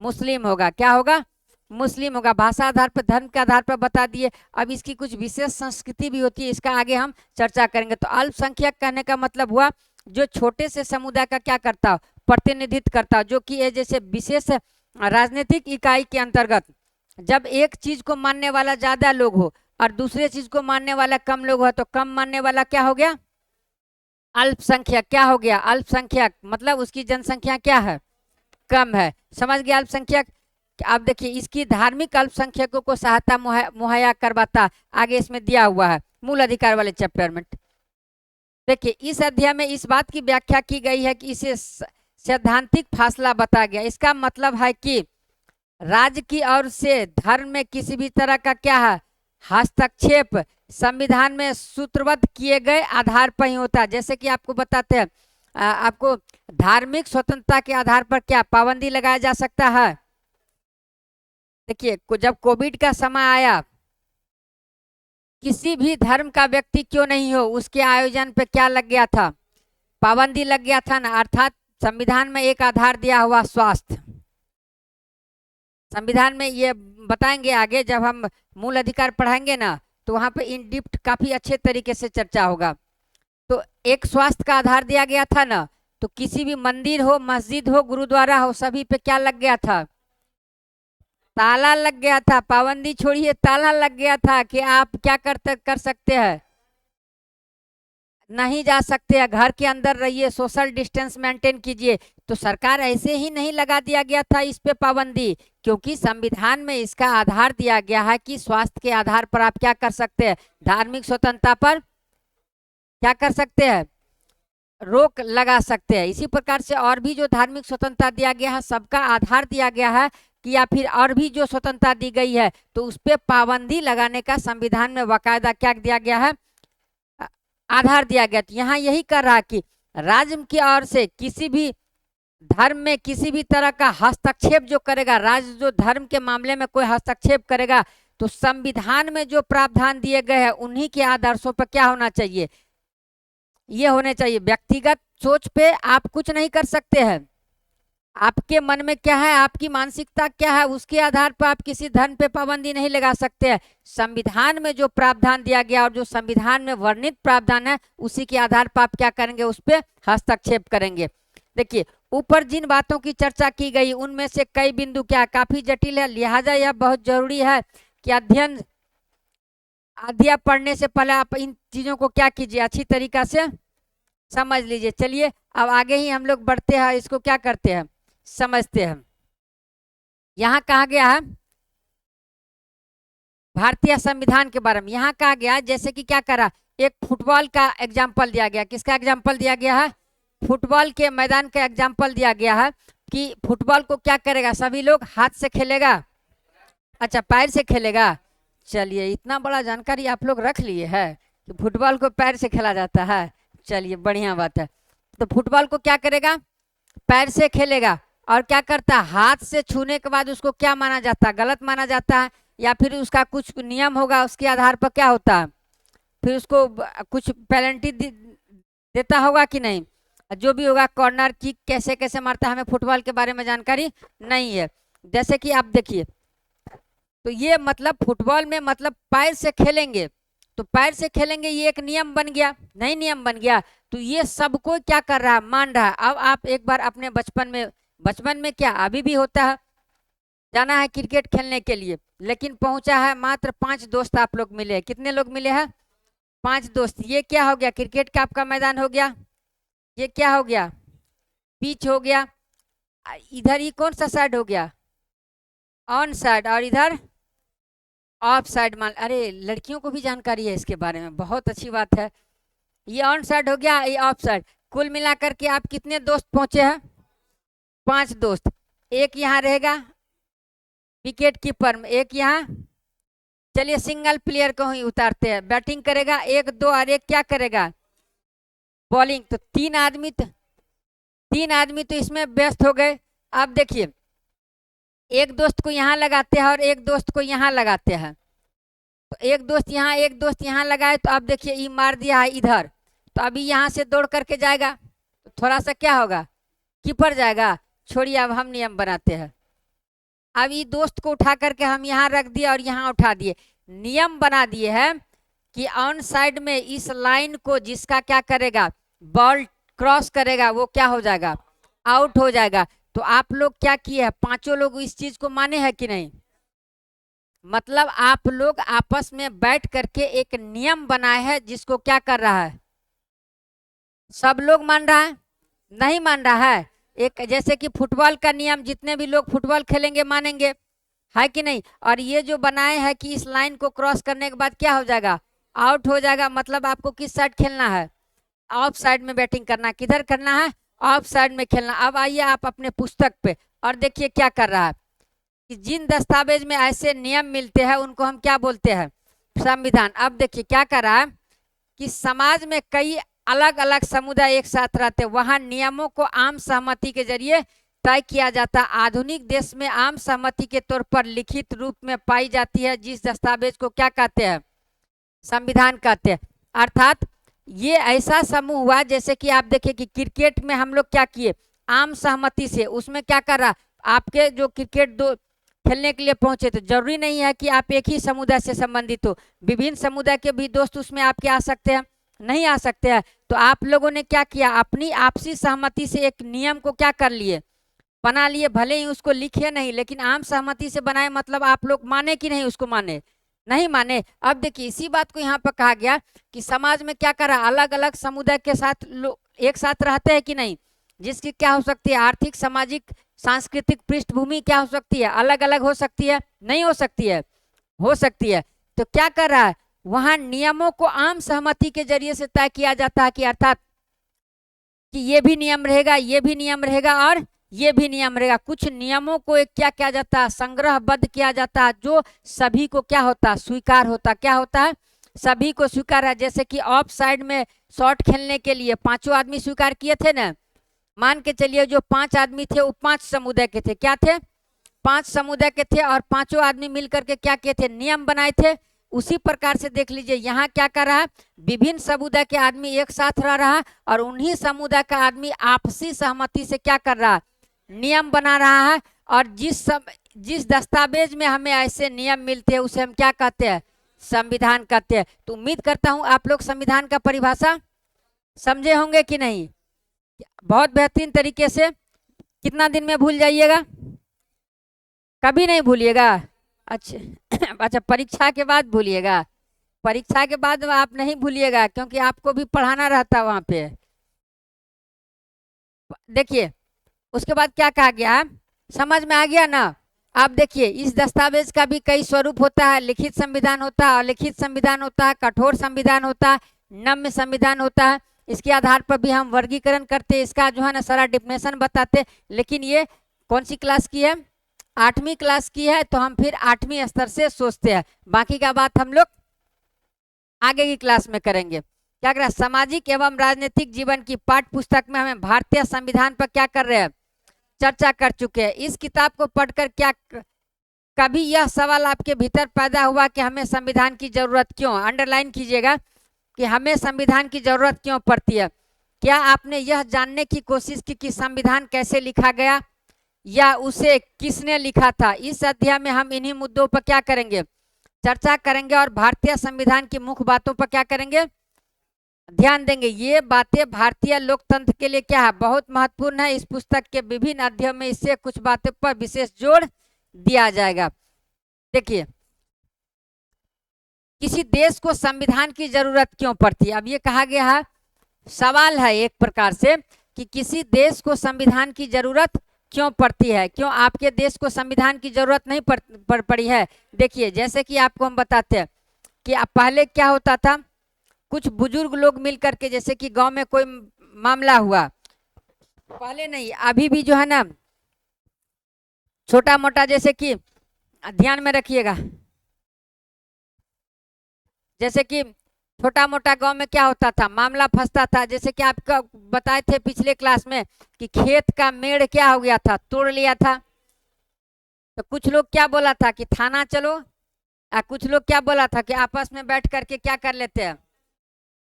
A: मुस्लिम होगा, क्या होगा, मुस्लिम होगा। भाषा आधार पर, धर्म के आधार पर बता दिए। अब इसकी कुछ विशेष संस्कृति भी होती है, इसका आगे हम चर्चा करेंगे। तो अल्पसंख्यक कहने का मतलब हुआ जो छोटे से समुदाय का क्या करता हो, प्रतिनिधित्व करता हो, जो कि जैसे विशेष राजनीतिक इकाई के अंतर्गत जब एक चीज को मानने वाला ज्यादा लोग हो और दूसरे चीज को मानने वाला कम लोग हो, तो कम मानने वाला क्या हो गया, अल्पसंख्यक क्या हो गया? अल्पसंख्यक मतलब उसकी जनसंख्या क्या है? कम है। समझ गया? अल्पसंख्यक। अब देखिए इसकी धार्मिक अल्पसंख्यकों को सहायता मुहैया करवाता, आगे इसमें दिया हुआ है मूल अधिकार वाले चैप्टर में। देखिए इस अध्याय में इस बात की व्याख्या की गई है कि इसे सैद्धांतिक फासला बताया गया। इसका मतलब है कि राज्य की ओर से धर्म में किसी भी तरह का क्या है? हस्तक्षेप संविधान में सूत्रबद्ध किए गए आधार पर ही होता है। जैसे कि आपको बताते हैं, आपको धार्मिक स्वतंत्रता के आधार पर क्या पाबंदी लगाया जा सकता है? देखिए जब कोविड का समय आया, किसी भी धर्म का व्यक्ति क्यों नहीं हो उसके आयोजन पे क्या लग गया था? पाबंदी लग गया था ना। अर्थात संविधान में एक आधार दिया हुआ स्वास्थ्य। संविधान में ये बताएंगे आगे जब हम मूल अधिकार पढ़ाएंगे ना, तो वहां पे इन डिप्थ काफी अच्छे तरीके से चर्चा होगा। तो एक स्वास्थ्य का आधार दिया गया था ना, तो किसी भी मंदिर हो, मस्जिद हो, गुरुद्वारा हो, सभी पे क्या लग गया था? ताला लग गया था। पाबंदी छोड़िए, ताला लग गया था कि आप क्या कर सकते हैं? नहीं जा सकते हैं, घर के अंदर रहिए, सोशल डिस्टेंस मेंटेन कीजिए। तो सरकार ऐसे ही नहीं लगा दिया गया था इस पे पाबंदी, क्योंकि संविधान में इसका आधार दिया गया है कि स्वास्थ्य के आधार पर आप क्या कर सकते हैं? धार्मिक स्वतंत्रता पर क्या कर सकते हैं? रोक लगा सकते हैं। इसी प्रकार से और भी जो धार्मिक स्वतंत्रता दिया गया है, सबका आधार दिया गया है कि या फिर और भी जो स्वतंत्रता दी गई है तो उस पर पाबंदी लगाने का संविधान में बाकायदा क्या दिया गया है? आधार दिया गया। तो यहाँ यही कर रहा कि राज्य की ओर से किसी भी धर्म में किसी भी तरह का हस्तक्षेप जो करेगा, राज्य जो धर्म के मामले में कोई हस्तक्षेप करेगा, तो संविधान में जो प्रावधान दिए गए हैं उन्हीं के आदर्शों पर क्या होना चाहिए? ये होने चाहिए। व्यक्तिगत सोच पे आप कुछ नहीं कर सकते हैं। आपके मन में क्या है, आपकी मानसिकता क्या है, उसके आधार पर आप किसी धर्म पे पाबंदी नहीं लगा सकते हैं। संविधान में जो प्रावधान दिया गया और जो संविधान में वर्णित प्रावधान है उसी के आधार पर आप क्या करेंगे? उस पर हस्तक्षेप करेंगे। देखिए ऊपर जिन बातों की चर्चा की गई उनमें से कई बिंदु क्या काफी जटिल है, लिहाजा यह बहुत जरूरी है कि अध्ययन पढ़ने से पहले आप इन चीजों को क्या कीजिए? अच्छी तरीका से समझ लीजिए। चलिए अब आगे ही हम लोग बढ़ते हैं, इसको क्या करते हैं? समझते हैं। यहाँ कहा गया है भारतीय संविधान के बारे में। यहाँ कहा गया जैसे कि क्या करा, एक फुटबॉल का एग्जाम्पल दिया गया। किसका एग्जाम्पल दिया गया है? फुटबॉल के मैदान का एग्जाम्पल दिया गया है कि फुटबॉल को क्या करेगा? सभी लोग हाथ से खेलेगा, अच्छा पैर से खेलेगा। चलिए इतना बड़ा जानकारी आप लोग रख लिए है कि फुटबॉल को पैर से खेला जाता है। चलिए बढ़िया बात है। तो फुटबॉल को क्या करेगा? पैर से खेलेगा। और क्या करता है? हाथ से छूने के बाद उसको क्या माना जाता है? गलत माना जाता है, या फिर उसका कुछ नियम होगा उसके आधार पर क्या होता है? फिर उसको कुछ पेनल्टी देता होगा कि नहीं? जो भी होगा, कॉर्नर किक कैसे कैसे मारता है, हमें फुटबॉल के बारे में जानकारी नहीं है। जैसे कि आप देखिए, तो ये मतलब फुटबॉल में मतलब पैर से खेलेंगे, तो पैर से खेलेंगे ये एक नियम बन गया, नहीं नियम बन गया। तो ये सबको क्या कर रहा है? मान रहा है। अब आप एक बार अपने बचपन में क्या अभी भी होता है, जाना है क्रिकेट खेलने के लिए, लेकिन पहुंचा है मात्र 5 दोस्त आप लोग मिले हैं। कितने लोग मिले हैं? 5 दोस्त। ये क्या हो गया? क्रिकेट का आपका मैदान हो गया। ये क्या हो गया? पिच हो गया। इधर ही कौन सा साइड हो गया? On side. और इधर ऑफ साइड। मान, अरे लड़कियों को भी जानकारी है इसके बारे में, बहुत अच्छी बात है। ये ऑन साइड हो गया, ये ऑफ साइड। कुल मिलाकर के आप कितने दोस्त पहुंचे हैं? 5 दोस्त। एक यहाँ रहेगा विकेट कीपर में, एक यहाँ। चलिए सिंगल प्लेयर को ही उतारते हैं, बैटिंग करेगा 1 2 और एक क्या करेगा? बॉलिंग। तो 3 आदमी तो इसमें व्यस्त हो गए। अब देखिए एक दोस्त को यहाँ लगाते हैं और एक दोस्त को यहाँ लगाते हैं। तो एक दोस्त यहाँ एक दोस्त यहाँ लगाए, तो अब देखिए ये मार दिया है इधर, तो अभी यहाँ से दौड़ करके जाएगा, तो थोड़ा सा क्या होगा? कीपर जाएगा। छोड़िए अब हम नियम बनाते हैं। अब ये दोस्त को उठा करके हम यहाँ रख दिए और यहाँ उठा दिए, नियम बना दिए हैं कि ऑन साइड में इस लाइन को जिसका क्या करेगा, बॉल क्रॉस करेगा, वो क्या हो जाएगा? आउट हो जाएगा। तो आप लोग क्या किए हैं? 5 लोग इस चीज को माने हैं कि नहीं? मतलब आप लोग आपस में बैठ करके एक नियम बनाए है जिसको क्या कर रहा है? सब लोग मान रहा है? नहीं मान रहा है। एक जैसे कि फुटबॉल का नियम, जितने भी लोग फुटबॉल खेलेंगे मानेंगे, है कि नहीं? और ये जो बनाए हैं कि इस लाइन को क्रॉस करने के बाद क्या हो जाएगा, आउट हो जाएगा, मतलब आपको किस साइड खेलना है, ऑफ साइड में बैटिंग करना। किधर करना है, ऑफ साइड में खेलना। अब आइए आप अपने पुस्तक पे और देखिए क्या कर रहा है कि जिन दस्तावेज में ऐसे नियम मिलते हैं उनको हम क्या बोलते हैं, संविधान। अब देखिए क्या कर रहा है कि समाज में कई अलग अलग समुदाय एक साथ रहते हैं, वहां नियमों को आम सहमति के जरिए तय किया जाता है। आधुनिक देश में आम सहमति के तौर पर लिखित रूप में पाई जाती है जिस दस्तावेज को क्या कहते हैं, संविधान कहते हैं। अर्थात ये ऐसा समूह हुआ, जैसे कि आप देखिए कि क्रिकेट में हम लोग क्या किए, आम सहमति से उसमें क्या कर रहा, आपके जो क्रिकेट दो खेलने के लिए पहुंचे, तो जरूरी नहीं है कि आप एक ही समुदाय से संबंधित हो, विभिन्न समुदाय के भी दोस्त उसमें आपके आ सकते हैं, नहीं आ सकते हैं। तो आप लोगों ने क्या किया, अपनी आपसी सहमति से एक नियम को क्या कर लिए, बना लिए। भले ही उसको लिखे नहीं, लेकिन आम सहमति से बनाए, मतलब आप लोग माने कि नहीं, उसको माने, नहीं माने। अब देखिए इसी बात को यहाँ पर कहा गया कि समाज में क्या करा, अलग अलग समुदाय के साथ लोग एक साथ रहते हैं कि नहीं, जिसकी क्या हो सकती है, आर्थिक सामाजिक सांस्कृतिक पृष्ठभूमि क्या हो सकती है, अलग अलग हो सकती है, नहीं हो सकती है, हो सकती है। तो क्या कर रहा है, वहां नियमों को आम सहमति के जरिए से तय किया जाता है कि अर्थात कि ये भी नियम रहेगा, ये भी नियम रहेगा और ये भी नियम रहेगा। कुछ नियमों को एक क्या किया जाता है, संग्रहबद्ध किया जाता है, जो सभी को क्या होता है, स्वीकार होता, क्या होता है, सभी को स्वीकार है। जैसे कि ऑफ साइड में शॉट खेलने के लिए पांचों आदमी स्वीकार किए थे ना, मान के चलिए जो 5 आदमी थे वो 5 समुदाय के थे, क्या थे, 5 समुदाय के थे, और पांचों आदमी मिलकर के क्या किए थे, नियम बनाए थे। उसी प्रकार से देख लीजिए यहाँ क्या कर रहा है, विभिन्न समुदाय के आदमी एक साथ रह रहा है और उन्हीं समुदाय का आदमी आपसी सहमति से क्या कर रहा है, नियम बना रहा है। और जिस दस्तावेज में हमें ऐसे नियम मिलते हैं उसे हम क्या कहते हैं, संविधान कहते हैं। तो उम्मीद करता हूं आप लोग संविधान का परिभाषा समझे होंगे कि नहीं, बहुत बेहतरीन तरीके से। कितना दिन में भूल जाइएगा, कभी नहीं भूलिएगा? अच्छा अच्छा, परीक्षा के बाद भूलिएगा, परीक्षा के बाद आप नहीं भूलिएगा क्योंकि आपको भी पढ़ाना रहता वहां पे। देखिए उसके बाद क्या कहा गया, समझ में आ गया ना? आप देखिए इस दस्तावेज का भी कई स्वरूप होता है, लिखित संविधान होता है, अलिखित संविधान होता है, कठोर संविधान होता है, नम्य संविधान होता है। इसके आधार पर भी हम वर्गीकरण करते हैं, इसका जो है ना सारा डिफिनेशन बताते। लेकिन ये कौन सी क्लास की है, 8वीं क्लास की है, तो हम फिर 8वीं स्तर से सोचते हैं, बाकी का बात हम लोग आगे की क्लास में करेंगे। क्या कर रहा है, सामाजिक एवं राजनीतिक जीवन की पाठ्य पुस्तक में हमें भारतीय संविधान पर क्या कर रहे हैं, चर्चा कर चुके हैं। इस किताब को पढ़कर क्या कभी यह सवाल आपके भीतर पैदा हुआ कि हमें संविधान की जरूरत क्यों, अंडरलाइन कीजिएगा कि हमें संविधान की जरूरत क्यों पड़ती है। क्या आपने यह जानने की कोशिश की कि संविधान कैसे लिखा गया या उसे किसने लिखा था? इस अध्याय में हम इन्हीं मुद्दों पर क्या करेंगे, चर्चा करेंगे और भारतीय संविधान की मुख्य बातों पर क्या करेंगे, ध्यान देंगे। ये बातें भारतीय लोकतंत्र के लिए क्या है, बहुत महत्वपूर्ण है। इस पुस्तक के विभिन्न अध्यायों में इससे कुछ बातों पर विशेष जोर दिया जाएगा। देखिए किसी देश को संविधान की जरूरत क्यों पड़ती है, अब ये कहा गया है, सवाल है एक प्रकार से कि किसी देश को संविधान की जरूरत क्यों पड़ती है, क्यों आपके देश को संविधान की जरूरत नहीं पड़ी है। देखिए जैसे कि आपको हम बताते हैं कि पहले क्या होता था, कुछ बुजुर्ग लोग मिल करके, जैसे कि गांव में कोई मामला हुआ, पहले नहीं अभी भी जो है ना छोटा मोटा, जैसे कि ध्यान में रखिएगा, जैसे कि छोटा मोटा गांव में क्या होता था, मामला फंसता था। जैसे कि आपको बताए थे पिछले क्लास में कि खेत का मेड़ क्या हो गया था, तोड़ लिया था, तो कुछ लोग क्या बोला था कि थाना चलो, कुछ लोग क्या बोला था कि आपस में बैठ करके क्या कर लेते हैं,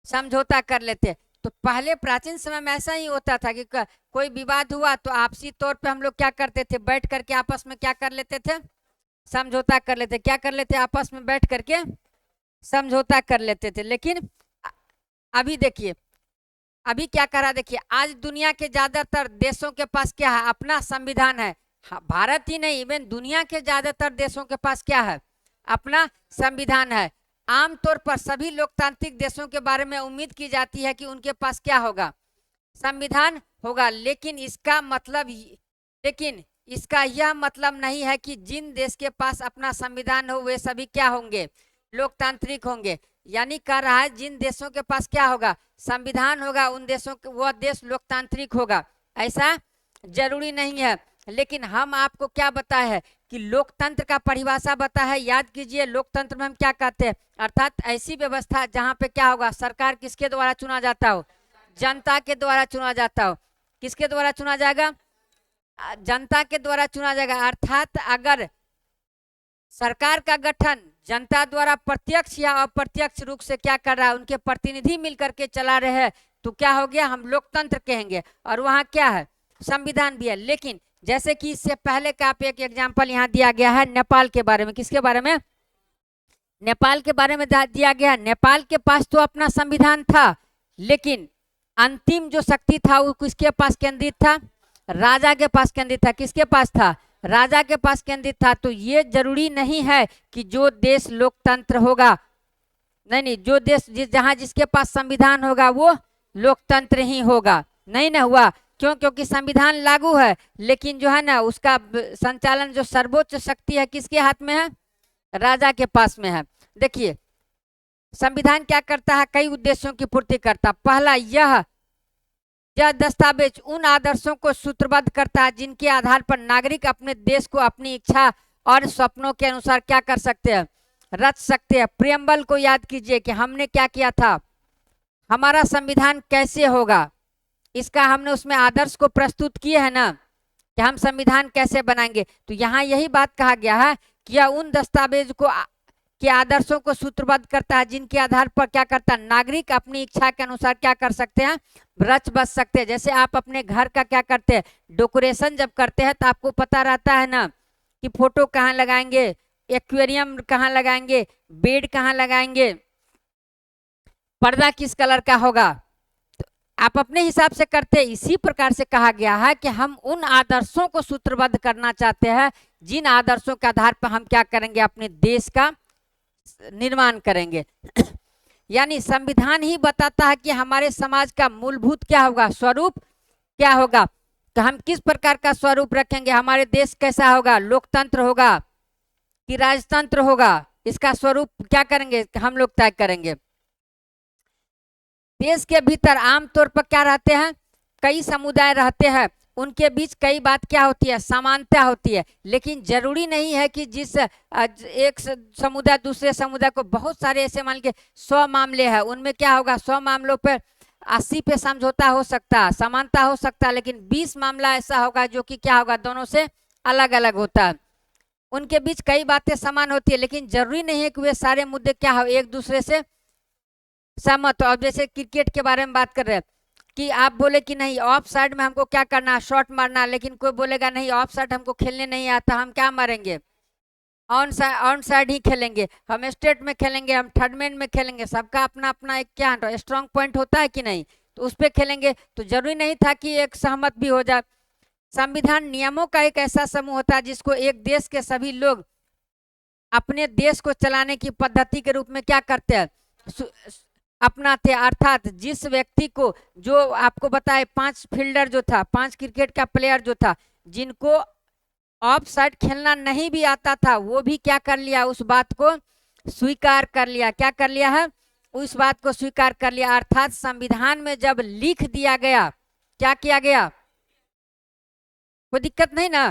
A: समझौता कर लेते। तो पहले प्राचीन समय में ऐसा ही होता था कि कोई विवाद हुआ तो आपसी तौर पे हम लोग क्या करते थे, बैठ करके आपस में क्या कर लेते थे, समझौता कर लेते, क्या कर लेते, आपस में बैठ करके समझौता कर लेते थे। लेकिन अभी देखिए अभी क्या करा, देखिए आज दुनिया के ज्यादातर देशों के पास क्या है, अपना संविधान है। हाँ, भारत ही नहीं, इवन दुनिया के ज्यादातर देशों के पास क्या है, अपना संविधान है। आमतौर पर सभी लोकतांत्रिक देशों के बारे में उम्मीद की जाती है कि उनके पास क्या होगा, संविधान होगा। लेकिन इसका यह मतलब नहीं है कि जिन देश के पास अपना संविधान हो वे सभी क्या होंगे, लोकतांत्रिक होंगे। यानी कह रहा है जिन देशों के पास क्या होगा, संविधान होगा, उन देशों के वह देश लोकतांत्रिक होगा, ऐसा जरूरी नहीं है। लेकिन हम आपको क्या बताए हैं कि लोकतंत्र का परिभाषा बता है। याद कीजिए लोकतंत्र में हम क्या कहते हैं, अर्थात ऐसी व्यवस्था जहाँ पे क्या होगा, सरकार किसके द्वारा चुना जाता हो, जनता के द्वारा चुना जाता हो। किसके द्वारा चुना जाएगा, जनता के द्वारा चुना जाएगा। अर्थात अगर सरकार का गठन जनता द्वारा प्रत्यक्ष या अप्रत्यक्ष रूप से क्या कर रहा है, उनके प्रतिनिधि मिलकर के चला रहे हैं, तो क्या हो गया, हम लोकतंत्र कहेंगे। और वहाँ क्या है, संविधान भी है। लेकिन जैसे कि इससे पहले का आप एक एग्जाम्पल यहाँ दिया गया है नेपाल के बारे में। किसके बारे में, नेपाल के बारे में दिया गया। नेपाल के पास तो अपना संविधान था, लेकिन अंतिम जो शक्ति था वो किसके पास केंद्रित था, राजा के पास केंद्रित था। किसके पास था, राजा के पास केंद्रित था। तो ये जरूरी नहीं है कि जो देश लोकतंत्र होगा, नहीं, जो देश जहां जिसके पास संविधान होगा वो लोकतंत्र ही होगा। नहीं ना हुआ, क्यों, क्योंकि संविधान लागू है, लेकिन जो है ना उसका संचालन, जो सर्वोच्च शक्ति है किसके हाथ में है, राजा के पास में है। देखिए संविधान क्या करता है, कई उद्देश्यों की पूर्ति करता। पहला, यह दस्तावेज उन आदर्शों को सूत्रबद्ध करता है जिनके आधार पर नागरिक अपने देश को अपनी इच्छा और सपनों के अनुसार क्या कर सकते हैं, रच सकते हैं। प्रियम्बल को याद कीजिए कि हमने क्या किया था, हमारा संविधान कैसे होगा, इसका हमने उसमें आदर्श को प्रस्तुत किए है ना, कि हम संविधान कैसे बनाएंगे। तो यहाँ यही बात कहा गया है कि यह उन दस्तावेज को के आदर्शों को सूत्रबद्ध करता है जिनके आधार पर क्या करता है, नागरिक अपनी इच्छा के अनुसार क्या कर सकते हैं, रच बस सकते हैं। जैसे आप अपने घर का क्या करते हैं, डेकोरेशन जब करते हैं तो आपको पता रहता है ना कि फोटो कहाँ लगाएंगे, एक्वेरियम कहाँ लगाएंगे, बेड कहाँ लगाएंगे, पर्दा किस कलर का होगा, तो आप अपने हिसाब से करते हैं। इसी प्रकार से कहा गया है कि हम उन आदर्शों को सूत्रबद्ध करना चाहते हैं जिन आदर्शों के आधार पर हम क्या करेंगे, अपने देश का निर्माण करेंगे। यानी संविधान ही बताता है कि हमारे समाज का मूलभूत क्या होगा, स्वरूप क्या होगा, तो हम किस प्रकार का स्वरूप रखेंगे, हमारे देश कैसा होगा, लोकतंत्र होगा कि राजतंत्र होगा, इसका स्वरूप क्या करेंगे, हम लोग तय करेंगे। देश के भीतर आमतौर पर क्या रहते हैं, कई समुदाय रहते हैं, उनके बीच कई बात क्या होती है, समानता होती है। लेकिन जरूरी नहीं है कि जिस एक समुदाय दूसरे समुदाय को, बहुत सारे ऐसे मान लीजिए 100 मामले हैं, उनमें क्या होगा, 100 मामलों पर 80 पे समझौता हो सकता है, समानता हो सकता है, लेकिन 20 मामला ऐसा होगा जो कि क्या होगा, दोनों से अलग अलग होता है। उनके बीच कई बातें समान होती है, लेकिन जरूरी नहीं है कि वे सारे मुद्दे क्या हो, एक दूसरे से सहमत हो। अब जैसे क्रिकेट के बारे में बात कर रहे हैं कि आप बोले कि नहीं ऑफ साइड में हमको क्या करना है, शॉट मारना, लेकिन कोई बोलेगा नहीं ऑफ साइड हमको खेलने नहीं आता, हम क्या मारेंगे, ऑन साइड ही खेलेंगे, हम स्टेट में खेलेंगे, हम थर्ड मैन में खेलेंगे। सबका अपना अपना एक क्या स्ट्रांग पॉइंट होता है कि नहीं, तो उस पर खेलेंगे। तो जरूरी नहीं था कि एक सहमत भी हो जाए। संविधान नियमों का एक ऐसा समूह होता है जिसको एक देश के सभी लोग अपने देश को चलाने की पद्धति के रूप में क्या करते हैं, अपनाते। अर्थात जिस व्यक्ति को, जो आपको बताए 5 फील्डर जो था, 5 क्रिकेट का प्लेयर जो था, जिनको ऑफ साइड खेलना नहीं भी आता था, वो भी क्या कर लिया, उस बात को स्वीकार कर लिया। क्या कर लिया है, उस बात को स्वीकार कर लिया। अर्थात संविधान में जब लिख दिया गया, क्या किया गया, कोई दिक्कत नहीं ना,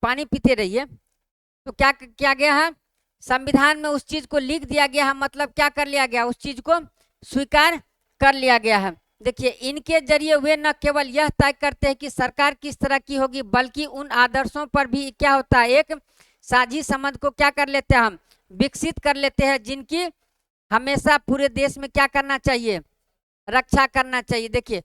A: पानी पीते रहिए। तो क्या किया गया है, संविधान में उस चीज को लिख दिया गया है, मतलब क्या कर लिया गया, उस चीज को स्वीकार कर लिया गया है। देखिए इनके जरिए वे न केवल यह तय करते हैं कि सरकार किस तरह की होगी, बल्कि उन आदर्शों पर भी क्या होता है, एक साझी समझ को क्या कर लेते हैं, हम विकसित कर लेते हैं, जिनकी हमेशा पूरे देश में क्या करना चाहिए, रक्षा करना चाहिए। देखिए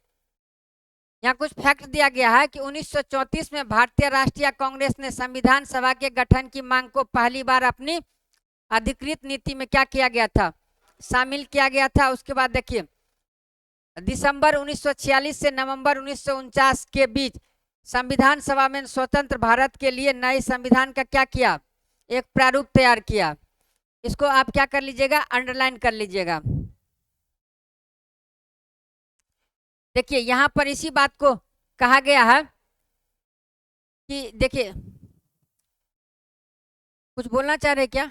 A: यहाँ कुछ फैक्ट दिया गया है कि 1934 में भारतीय राष्ट्रीय कांग्रेस ने संविधान सभा के गठन की मांग को पहली बार अपनी अधिकृत नीति में क्या किया गया था, शामिल किया गया था। उसके बाद देखिए दिसंबर 1946 से नवंबर 1949 के बीच संविधान सभा में स्वतंत्र भारत के लिए नए संविधान का क्या किया, एक प्रारूप तैयार किया। इसको आप क्या कर लीजिएगा, अंडरलाइन कर लीजिएगा। देखिए यहाँ पर इसी बात को कहा गया है कि देखिए, कुछ बोलना चाह रहे क्या?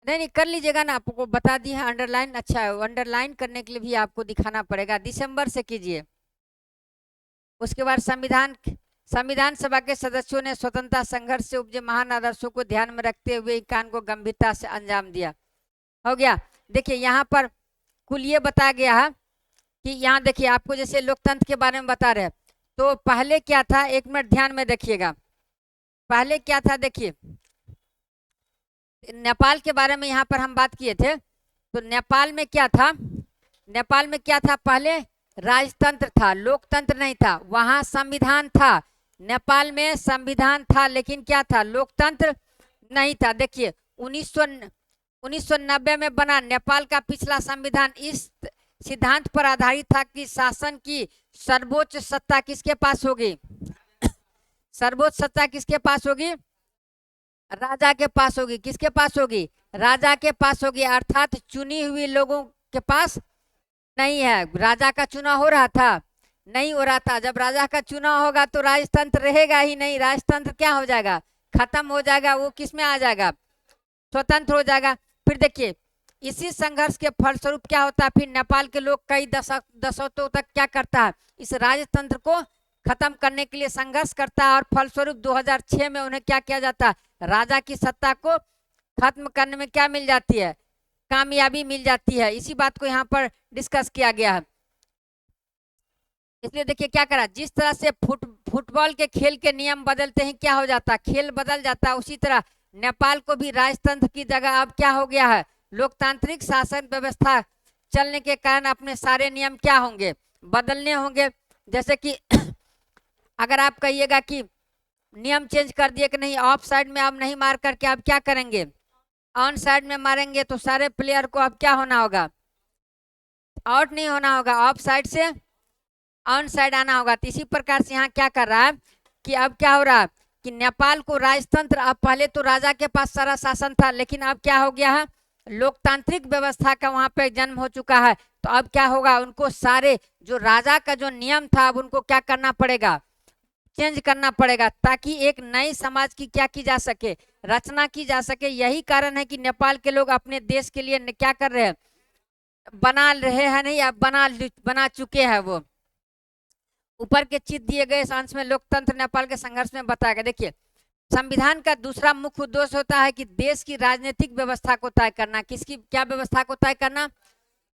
A: नहीं नहीं, कर लीजिएगा ना, आपको बता दी है अंडरलाइन। अच्छा है, अंडरलाइन करने के लिए भी आपको दिखाना पड़ेगा, दिसंबर से कीजिए। उसके बाद संविधान सभा के सदस्यों ने स्वतंत्रता संघर्ष से उपजे महान आदर्शों को ध्यान में रखते हुए काम को गंभीरता से अंजाम दिया। हो गया। देखिए यहाँ पर कुल ये बताया गया है कि यहाँ देखिए आपको जैसे लोकतंत्र के बारे में बता रहे हैं, तो पहले क्या था, एक मिनट ध्यान में देखिएगा। पहले क्या था, देखिए नेपाल के बारे में यहाँ पर हम बात किए थे, तो नेपाल में क्या था, नेपाल में क्या था, पहले राजतंत्र था, लोकतंत्र नहीं था। वहां संविधान था, नेपाल में संविधान था, लेकिन क्या था, लोकतंत्र नहीं था। देखिए 1990 में बना नेपाल का पिछला संविधान इस सिद्धांत पर आधारित था कि शासन की सर्वोच्च सत्ता किसके पास होगी, सर्वोच्च सत्ता किसके पास होगी, राजा के पास होगी। किसके पास होगी, राजा के पास होगी, अर्थात चुनी हुई लोगों के पास नहीं है। राजा का चुनाव हो रहा था, नहीं हो रहा था। जब राजा का चुनाव होगा तो राजतंत्र रहेगा ही नहीं, राजतंत्र क्या हो जाएगा, खत्म हो जाएगा, वो किस में आ जाएगा, स्वतंत्र हो जाएगा। फिर देखिए इसी संघर्ष के फलस्वरूप क्या होता है, फिर नेपाल के लोग कई दशकों तक क्या करता है, इस राजतंत्र को खत्म करने के लिए संघर्ष करता है, और फलस्वरूप 2006 में उन्हें क्या किया जाता है, राजा की सत्ता को खत्म करने में क्या मिल जाती है, कामयाबी मिल जाती है। इसी बात को यहाँ पर डिस्कस किया गया है। इसलिए देखिए क्या करा, जिस तरह से फुटबॉल के खेल के नियम बदलते हैं क्या हो जाता है, खेल बदल जाता है, उसी तरह नेपाल को भी राजतंत्र की जगह अब क्या हो गया है, लोकतांत्रिक शासन व्यवस्था चलने के कारण अपने सारे नियम क्या होंगे, बदलने होंगे। जैसे कि अगर आप कहिएगा कि नियम चेंज कर दिए कि नहीं, ऑफ साइड में अब नहीं मार करके अब क्या करेंगे, ऑन साइड में मारेंगे, तो सारे प्लेयर को अब क्या होना होगा, आउट नहीं होना होगा, ऑफ साइड से ऑन साइड आना होगा। तो इसी प्रकार से यहाँ क्या कर रहा है कि अब क्या हो रहा है कि नेपाल को राजतंत्र, अब पहले तो राजा के पास सारा शासन था, लेकिन अब क्या हो गया है, लोकतांत्रिक व्यवस्था का वहां पे जन्म हो चुका है। तो अब क्या होगा, उनको सारे जो राजा का जो नियम था अब उनको क्या करना पड़ेगा, चेंज करना पड़ेगा, ताकि एक नई समाज की क्या की जा सके, रचना की जा सके। यही कारण है कि नेपाल के लोग अपने देश के लिए क्या कर रहे हैं, बना रहे हैं, नहीं अब बना चुके हैं। वो ऊपर के चित्र दिए गए अंश में लोकतंत्र नेपाल के संघर्ष में बताया गया। देखिए संविधान का दूसरा मुख्य उद्देश्य होता है कि देश की राजनीतिक व्यवस्था को तय करना। किसकी क्या व्यवस्था को तय करना,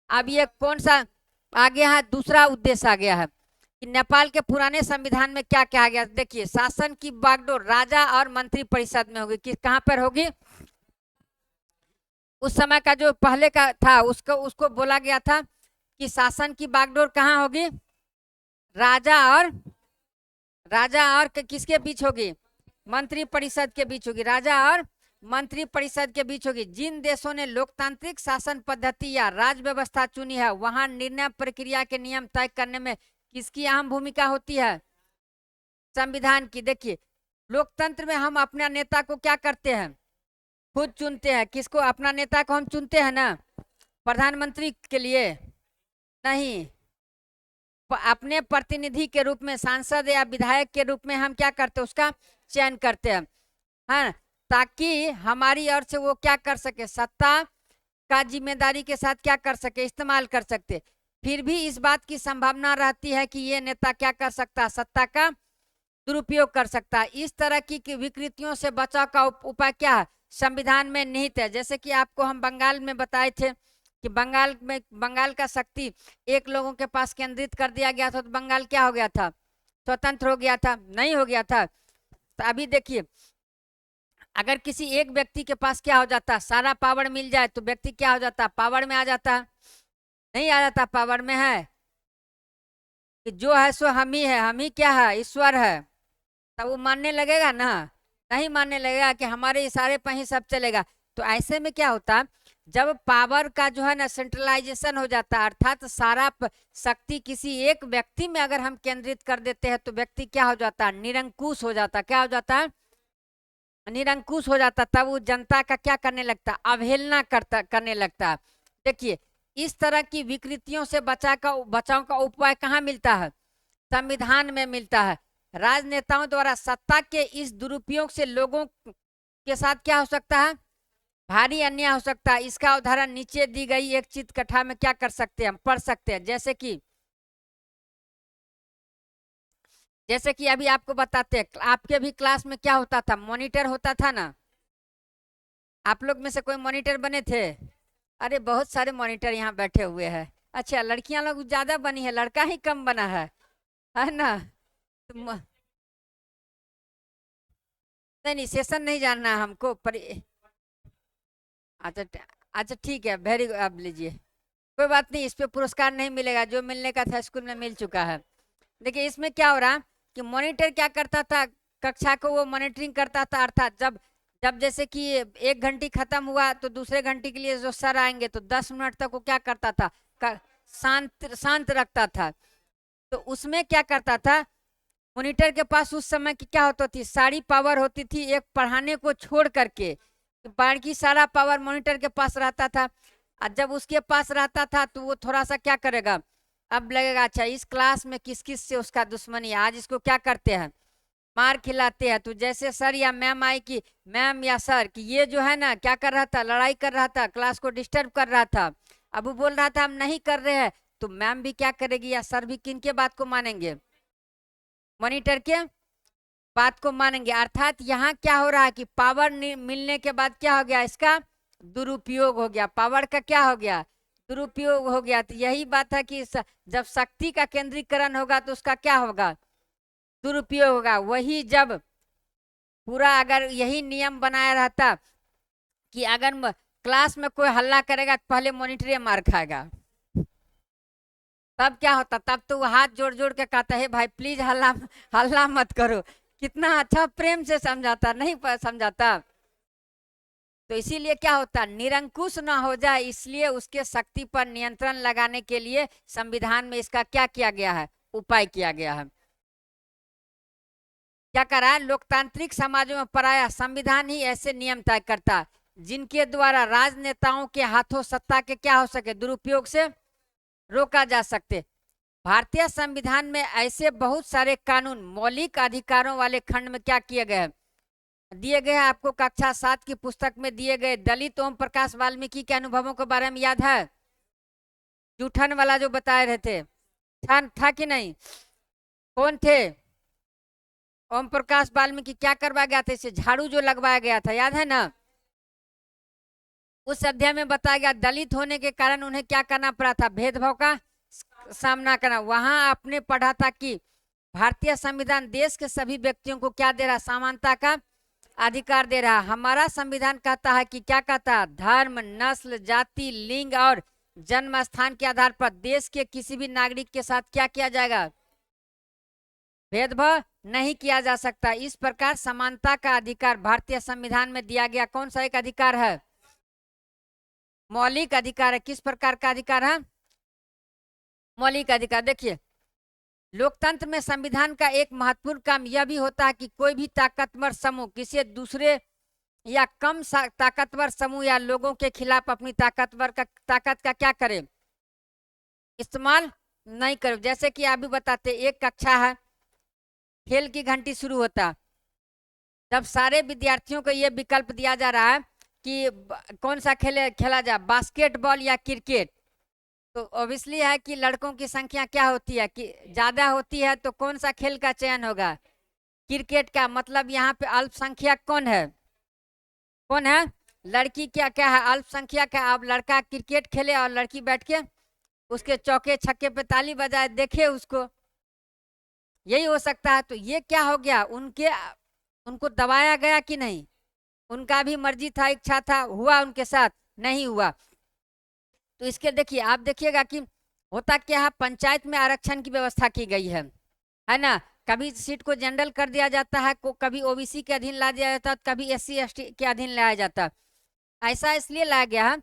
A: अब ये कौन सा आ गया है, दूसरा उद्देश्य आ गया है कि नेपाल के पुराने संविधान में क्या कहा गया। देखिए शासन की बागडोर राजा और मंत्री परिषद में होगी, किस कहाँ पर होगी, उस समय का जो पहले का था उसको बोला गया था कि शासन की बागडोर कहाँ होगी, राजा और किसके बीच होगी, मंत्री परिषद के बीच होगी, राजा और मंत्री परिषद के बीच होगी। जिन देशों ने लोकतांत्रिक शासन पद्धति या राज व्यवस्था चुनी है वहां निर्णय प्रक्रिया के नियम तय करने में किसकी अहम भूमिका होती है, संविधान की। देखिए लोकतंत्र में हम अपना नेता को क्या करते हैं, खुद चुनते हैं। किसको, अपना नेता को हम चुनते हैं ना, प्रधानमंत्री के लिए नहीं, अपने प्रतिनिधि के रूप में, सांसद या विधायक के रूप में हम क्या करते हैं, उसका चयन करते हैं, हाँ, ताकि हमारी ओर से वो क्या कर सके, सत्ता का जिम्मेदारी के साथ क्या कर सके, इस्तेमाल कर सकते। फिर भी इस बात की संभावना रहती है कि ये नेता क्या कर सकता है, सत्ता का दुरुपयोग कर सकता है। इस तरह की विकृतियों से बचाव का उपाय क्या है, संविधान में निहित है। जैसे कि आपको हम बंगाल में बताए थे कि बंगाल का शक्ति एक लोगों के पास केंद्रित कर दिया गया था, तो बंगाल क्या हो गया था, स्वतंत्र हो गया था, नहीं हो गया था। तो अभी देखिए अगर किसी एक व्यक्ति के पास क्या हो जाता, सारा पावर मिल जाए तो व्यक्ति क्या हो जाता, पावर में आ जाता, नहीं आ जाता, पावर में है कि जो है सो हम ही है, हम ही क्या है, ईश्वर है। तब वो मानने लगेगा ना, नहीं मानने लगेगा कि हमारे इशारे पर ही सब चलेगा। तो ऐसे में क्या होता, जब पावर का जो है ना सेंट्रलाइजेशन हो जाता है, अर्थात सारा शक्ति किसी एक व्यक्ति में अगर हम केंद्रित कर देते हैं तो व्यक्ति क्या हो जाता है, निरंकुश हो जाता, क्या हो जाता है, निरंकुश हो जाता। तब वो जनता का क्या करने लगता, अवहेलना करने लगता। देखिए इस तरह की विकृतियों से बचाव का उपाय कहाँ मिलता है? संविधान में मिलता है। राजनेताओं द्वारा सत्ता के इस दुरुपयोग से लोगों के साथ क्या हो सकता है? भारी अन्याय हो सकता है। इसका उदाहरण नीचे दी गई एक चित्रकथा में क्या कर सकते हैं, हम पढ़ सकते हैं। जैसे कि अभी आपको बताते हैं, आपके भी क्लास में क्या होता था, मॉनिटर होता था ना। आप लोग में से कोई मॉनिटर बने थे? अरे बहुत सारे मॉनिटर यहाँ बैठे हुए हैं। अच्छा, लड़कियां लोग ज्यादा बनी है, लड़का ही कम बना है ना? तो नहीं नहीं, सेशन नहीं जानना है हमको पर। अच्छा अच्छा ठीक है, वेरी गुड, आप लीजिए। कोई बात नहीं, इस पे पुरस्कार नहीं मिलेगा, जो मिलने का था स्कूल में मिल चुका है। देखिए इसमें क्या हो रहा कि मॉनिटर क्या करता था, कक्षा को वो मॉनिटरिंग करता था। अर्थात जब जब जैसे कि 1 घंटी खत्म हुआ तो दूसरे घंटी के लिए जो सर आएंगे तो 10 मिनट तक वो क्या करता था, शांत शांत रखता था। तो उसमें क्या करता था, मॉनिटर के पास उस समय की क्या होती थी, सारी पावर होती थी एक पढ़ाने को छोड़ करके। बाकी सारा पावर मॉनिटर के पास रहता था। और जब उसके पास रहता था तो वो थोड़ा सा क्या करेगा, अब लगेगा अच्छा इस क्लास में किस किस से उसका दुश्मनी है, आज इसको क्या करते हैं, मार खिलाते हैं। तो जैसे सर या मैम आई कि मैम या सर कि ये जो है ना क्या कर रहा था, लड़ाई कर रहा था, क्लास को डिस्टर्ब कर रहा था। अब वो बोल रहा था हम नहीं कर रहे हैं, तो मैम भी क्या करेगी या सर भी किन के बात को मानेंगे, मॉनिटर के बात को मानेंगे। अर्थात यहाँ क्या हो रहा है कि पावर मिलने के बाद क्या हो गया, इसका दुरुपयोग हो गया, पावर का क्या हो गया, दुरुपयोग हो गया। तो यही बात है कि जब शक्ति का केंद्रीकरण होगा तो उसका क्या होगा, दुरुपयोग होगा। वही जब पूरा अगर यही नियम बनाया रहता कि अगर क्लास में कोई हल्ला करेगा तो पहले मॉनिटर मार खाएगा, तब क्या होता, तब तो वो हाथ जोड़ जोड़ के कहता है भाई प्लीज हल्ला हल्ला मत करो। कितना अच्छा प्रेम से समझाता, नहीं समझाता। तो इसीलिए क्या होता, निरंकुश ना हो जाए, इसलिए उसके शक्ति पर नियंत्रण लगाने के लिए संविधान में इसका क्या किया गया है, उपाय किया गया है। क्या करा है, लोकतांत्रिक समाजों में पराया संविधान ही ऐसे नियम तय करता जिनके द्वारा राजनेताओं के हाथों सत्ता के क्या हो सके, दुरुपयोग से रोका जा सकते। भारतीय संविधान में ऐसे बहुत सारे कानून मौलिक अधिकारों वाले खंड में क्या किए गए, दिए गए हैं। आपको कक्षा 7 की पुस्तक में दिए गए दलित ओम प्रकाश वाल्मीकि के अनुभवों के बारे में याद है, जूठन वाला जो बताए रहे थे, था कि नहीं, कौन थे, ओम प्रकाश वाल्मीकि क्या करवाया गया था, इसे झाड़ू जो लगवाया गया था, याद है ना? उस अध्याय में बताया गया दलित होने के कारण उन्हें क्या करना पड़ा था, भेदभाव का सामना करना। वहां आपने पढ़ा था कि भारतीय संविधान देश के सभी व्यक्तियों को क्या दे रहा, समानता का अधिकार दे रहा। हमारा संविधान कहता है कि क्या कहता है, धर्म, नस्ल, जाति, लिंग और जन्म स्थान के आधार पर देश के किसी भी नागरिक के साथ क्या किया जाएगा, भेदभाव नहीं किया जा सकता। इस प्रकार समानता का अधिकार भारतीय संविधान में दिया गया कौन सा एक अधिकार है, मौलिक अधिकार है। किस प्रकार का अधिकार है, मौलिक अधिकार। देखिए लोकतंत्र में संविधान का एक महत्वपूर्ण काम यह भी होता है कि कोई भी ताकतवर समूह किसी दूसरे या कम ताकतवर समूह या लोगों के खिलाफ अपनी ताकत का क्या करे, इस्तेमाल नहीं करे। जैसे कि आप भी बताते, एक कक्षा है, खेल की घंटी शुरू होता, जब सारे विद्यार्थियों को यह विकल्प दिया जा रहा है कि कौन सा खेला जाए, बास्केटबॉल या क्रिकेट। तो ऑब्वियसली है कि लड़कों की संख्या क्या होती है कि ज्यादा होती है, तो कौन सा खेल का चयन होगा, क्रिकेट का। मतलब यहाँ पे अल्पसंख्यक कौन है, कौन है, लड़की क्या क्या है, अल्पसंख्यक है। अब लड़का क्रिकेट खेले और लड़की बैठ के उसके चौके छक्के पे ताली बजाए देखे उसको, यही हो सकता है। तो ये क्या हो गया, उनको दबाया गया कि नहीं, उनका भी मर्जी था, इच्छा था, हुआ उनके साथ, नहीं हुआ। तो इसके देखिए आप देखिएगा कि होता क्या है, पंचायत में आरक्षण की व्यवस्था की गई है ना। कभी सीट को जनरल कर दिया जाता है, कभी ओबीसी के अधीन ला दिया जाता है, कभी एससी एसटी के अधीन लाया जाता है। ऐसा इसलिए लाया गया है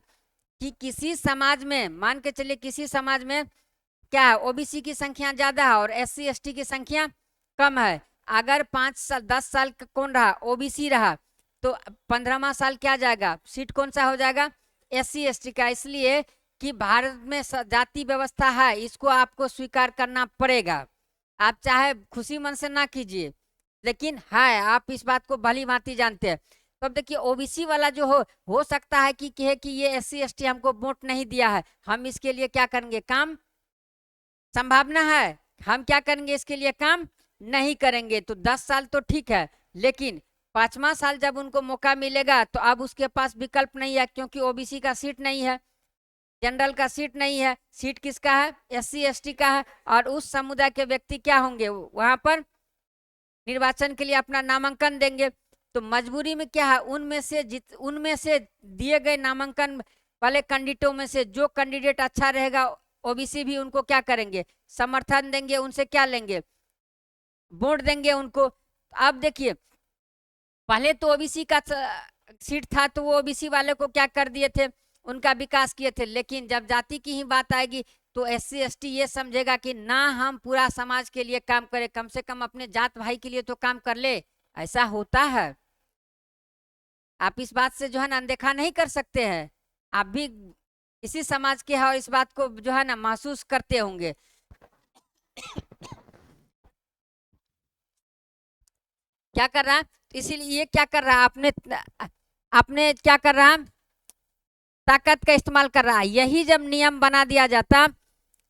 A: कि किसी समाज में, मान के चलिए किसी समाज में क्या है, ओबीसी की संख्या ज्यादा है और एससी एसटी की संख्या कम है। अगर 5 साल 10 साल कौन रहा, ओबीसी रहा, तो 15वां साल क्या जाएगा, सीट कौन सा हो जाएगा, एससी एसटी का। इसलिए कि भारत में जाति व्यवस्था है, इसको आपको स्वीकार करना पड़ेगा। आप चाहे खुशी मन से ना कीजिए, लेकिन है, आप इस बात को भली भांति जानते हैं। तो अब देखिए ओबीसी वाला जो हो सकता है कि कहे कि ये SC ST हमको वोट नहीं दिया है, हम इसके लिए क्या करेंगे काम, संभावना है हम क्या करेंगे इसके लिए काम नहीं करेंगे। तो 10 साल तो ठीक है, लेकिन 5वां साल जब उनको मौका मिलेगा तो अब उसके पास विकल्प नहीं है, क्योंकि ओबीसी का सीट नहीं है, जनरल का सीट नहीं है, सीट किसका है, SC ST का है। और उस समुदाय के व्यक्ति क्या होंगे, वहां पर निर्वाचन के लिए अपना नामांकन देंगे। तो मजबूरी में क्या है, उनमें से दिए गए नामांकन वाले कैंडिडेटों में से जो कैंडिडेट अच्छा रहेगा, ओबीसी भी उनको क्या करेंगे, समर्थन देंगे, उनसे क्या लेंगे, वोट देंगे उनको। अब देखिए पहले तो ओबीसी का सीट था तो वो ओबीसी वाले को क्या कर दिए थे, उनका विकास किए थे। लेकिन जब जाति की ही बात आएगी तो SC ST ये समझेगा कि ना हम पूरा समाज के लिए काम करें, कम से कम अपने जात भाई के लिए तो काम कर ले। ऐसा होता है, आप इस बात से जो है ना अनदेखा नहीं कर सकते हैं, आप भी इसी समाज के हैं और इस बात को जो है ना महसूस करते होंगे। क्या कर रहा है, तो इसीलिए ये क्या कर रहा है, आपने क्या कर रहा है, ताकत का इस्तेमाल कर रहा है। यही जब नियम बना दिया जाता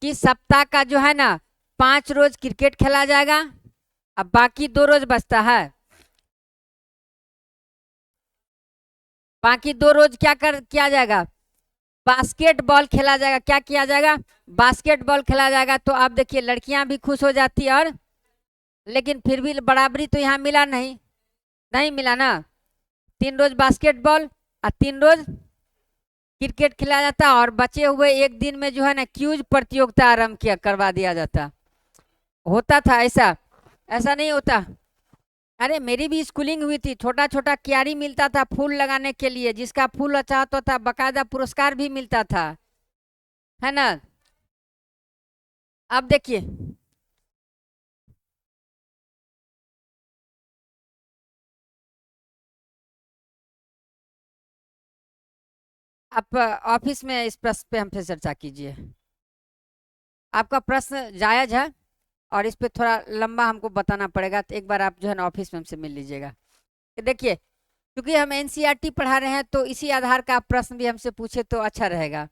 A: कि सप्ताह का जो है ना 5 रोज क्रिकेट खेला जाएगा, अब बाकी 2 रोज बचता है, बाकी 2 रोज क्या किया जाएगा, बास्केटबॉल खेला जाएगा। क्या किया जाएगा, बास्केटबॉल खेला जाएगा। तो आप देखिए लड़कियां भी खुश हो जाती है, और लेकिन फिर भी बराबरी तो यहाँ मिला नहीं मिला ना। 3 रोज बास्केटबॉल और 3 रोज क्रिकेट खेला जाता, और बचे हुए एक दिन में जो है ना क्यूज प्रतियोगिता आरंभ करवा दिया जाता। होता था ऐसा नहीं होता। अरे मेरी भी स्कूलिंग हुई थी, छोटा छोटा क्यारी मिलता था फूल लगाने के लिए, जिसका फूल अच्छा होता था बकायदा पुरस्कार भी मिलता था, है ना। अब देखिए आप ऑफिस में इस प्रश्न पे हमसे चर्चा कीजिए। आपका प्रश्न जायज है और इस पे थोड़ा लंबा हमको बताना पड़ेगा, तो एक बार आप जो है ना ऑफिस में हमसे मिल लीजिएगा। देखिए क्योंकि हम NCERT पढ़ा रहे हैं, तो इसी आधार का आप प्रश्न भी हमसे पूछे तो अच्छा रहेगा।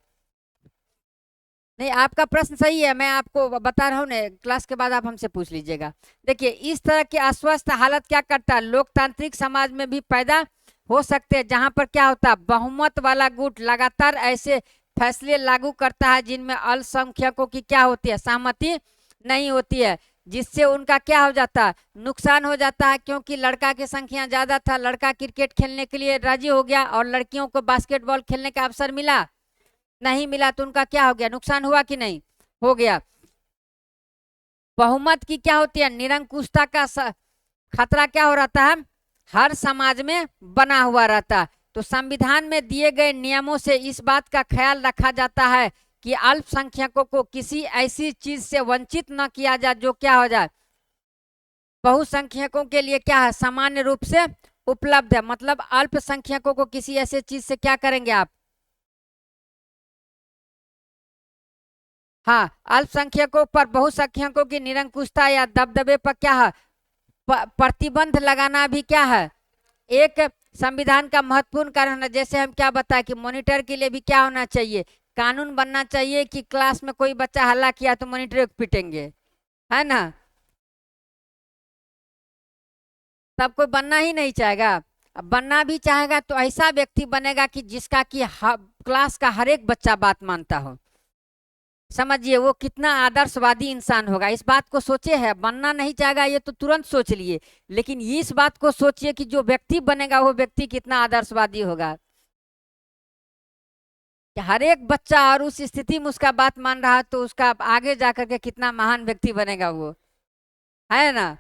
A: नहीं, आपका प्रश्न सही है, मैं आपको बता रहा हूँ ना, क्लास के बाद आप हमसे पूछ लीजिएगा। देखिए इस तरह की अस्वस्थ हालत क्या करता है, लोकतांत्रिक समाज में भी पैदा हो सकते हैं, जहां पर क्या होता है, बहुमत वाला गुट लगातार ऐसे फैसले लागू करता है जिनमें अल्पसंख्यकों की क्या होती है, सहमति नहीं होती है, जिससे उनका क्या हो जाता है, नुकसान हो जाता है। क्योंकि लड़का की संख्या ज्यादा था, लड़का क्रिकेट खेलने के लिए राजी हो गया और लड़कियों को बास्केटबॉल खेलने का अवसर मिला नहीं मिला, तो उनका क्या हो गया, नुकसान हुआ कि नहीं, हो गया। बहुमत की क्या होती है, निरंकुशता का खतरा क्या हो रहता है, हर समाज में बना हुआ रहता है। तो संविधान में दिए गए नियमों से इस बात का ख्याल रखा जाता है कि अल्पसंख्यकों को किसी ऐसी चीज से वंचित न किया जाए जो क्या हो जाए, बहुसंख्यकों के लिए क्या है, सामान्य रूप से उपलब्ध है। मतलब अल्पसंख्यकों को किसी ऐसे चीज से क्या करेंगे आप, हाँ, अल्पसंख्यकों पर बहुसंख्यकों की निरंकुशता या दबदबे पर क्या है, प्रतिबंध लगाना भी क्या है, एक संविधान का महत्वपूर्ण कारण है। जैसे हम क्या बताए कि मॉनिटर के लिए भी क्या होना चाहिए, कानून बनना चाहिए कि क्लास में कोई बच्चा हल्ला किया तो मॉनिटर को पीटेंगे, है ना। तब कोई बनना ही नहीं चाहेगा। अब बनना भी चाहेगा तो ऐसा व्यक्ति बनेगा कि जिसका कि क्लास का हर एक बच्चा बात मानता हो। समझिए वो कितना आदर्शवादी इंसान होगा, इस बात को सोचे है। बनना नहीं चाहेगा ये तो तुरंत सोच लिए, लेकिन इस बात को सोचिए कि जो व्यक्ति बनेगा वो व्यक्ति कितना आदर्शवादी होगा, कि हर एक बच्चा और उस स्थिति में उसका बात मान रहा है, तो उसका आगे जाकर के कितना महान व्यक्ति बनेगा वो, है ना।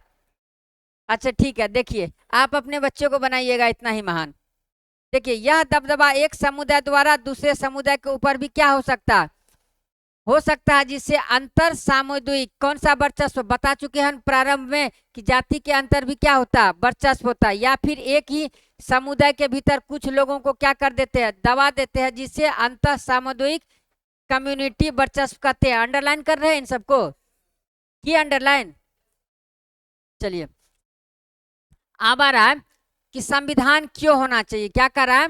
A: अच्छा ठीक है, देखिए आप अपने बच्चे को बनाइएगा इतना ही महान। देखिए यह दबदबा एक समुदाय द्वारा दूसरे समुदाय के ऊपर भी क्या हो सकता है जिससे अंतर सामुदायिक कौन सा वर्चस्व, बता चुके हैं प्रारंभ में कि जाति के अंतर भी क्या होता है, वर्चस्व होता है। या फिर एक ही समुदाय के भीतर कुछ लोगों को क्या कर देते हैं, दबा देते हैं, जिससे अंतर सामुदायिक कम्युनिटी वर्चस्व कहते हैं। अंडरलाइन कर रहे हैं इन सबको, की अंडरलाइन। चलिए अब आ रहा है कि संविधान क्यों होना चाहिए। क्या कर रहा है,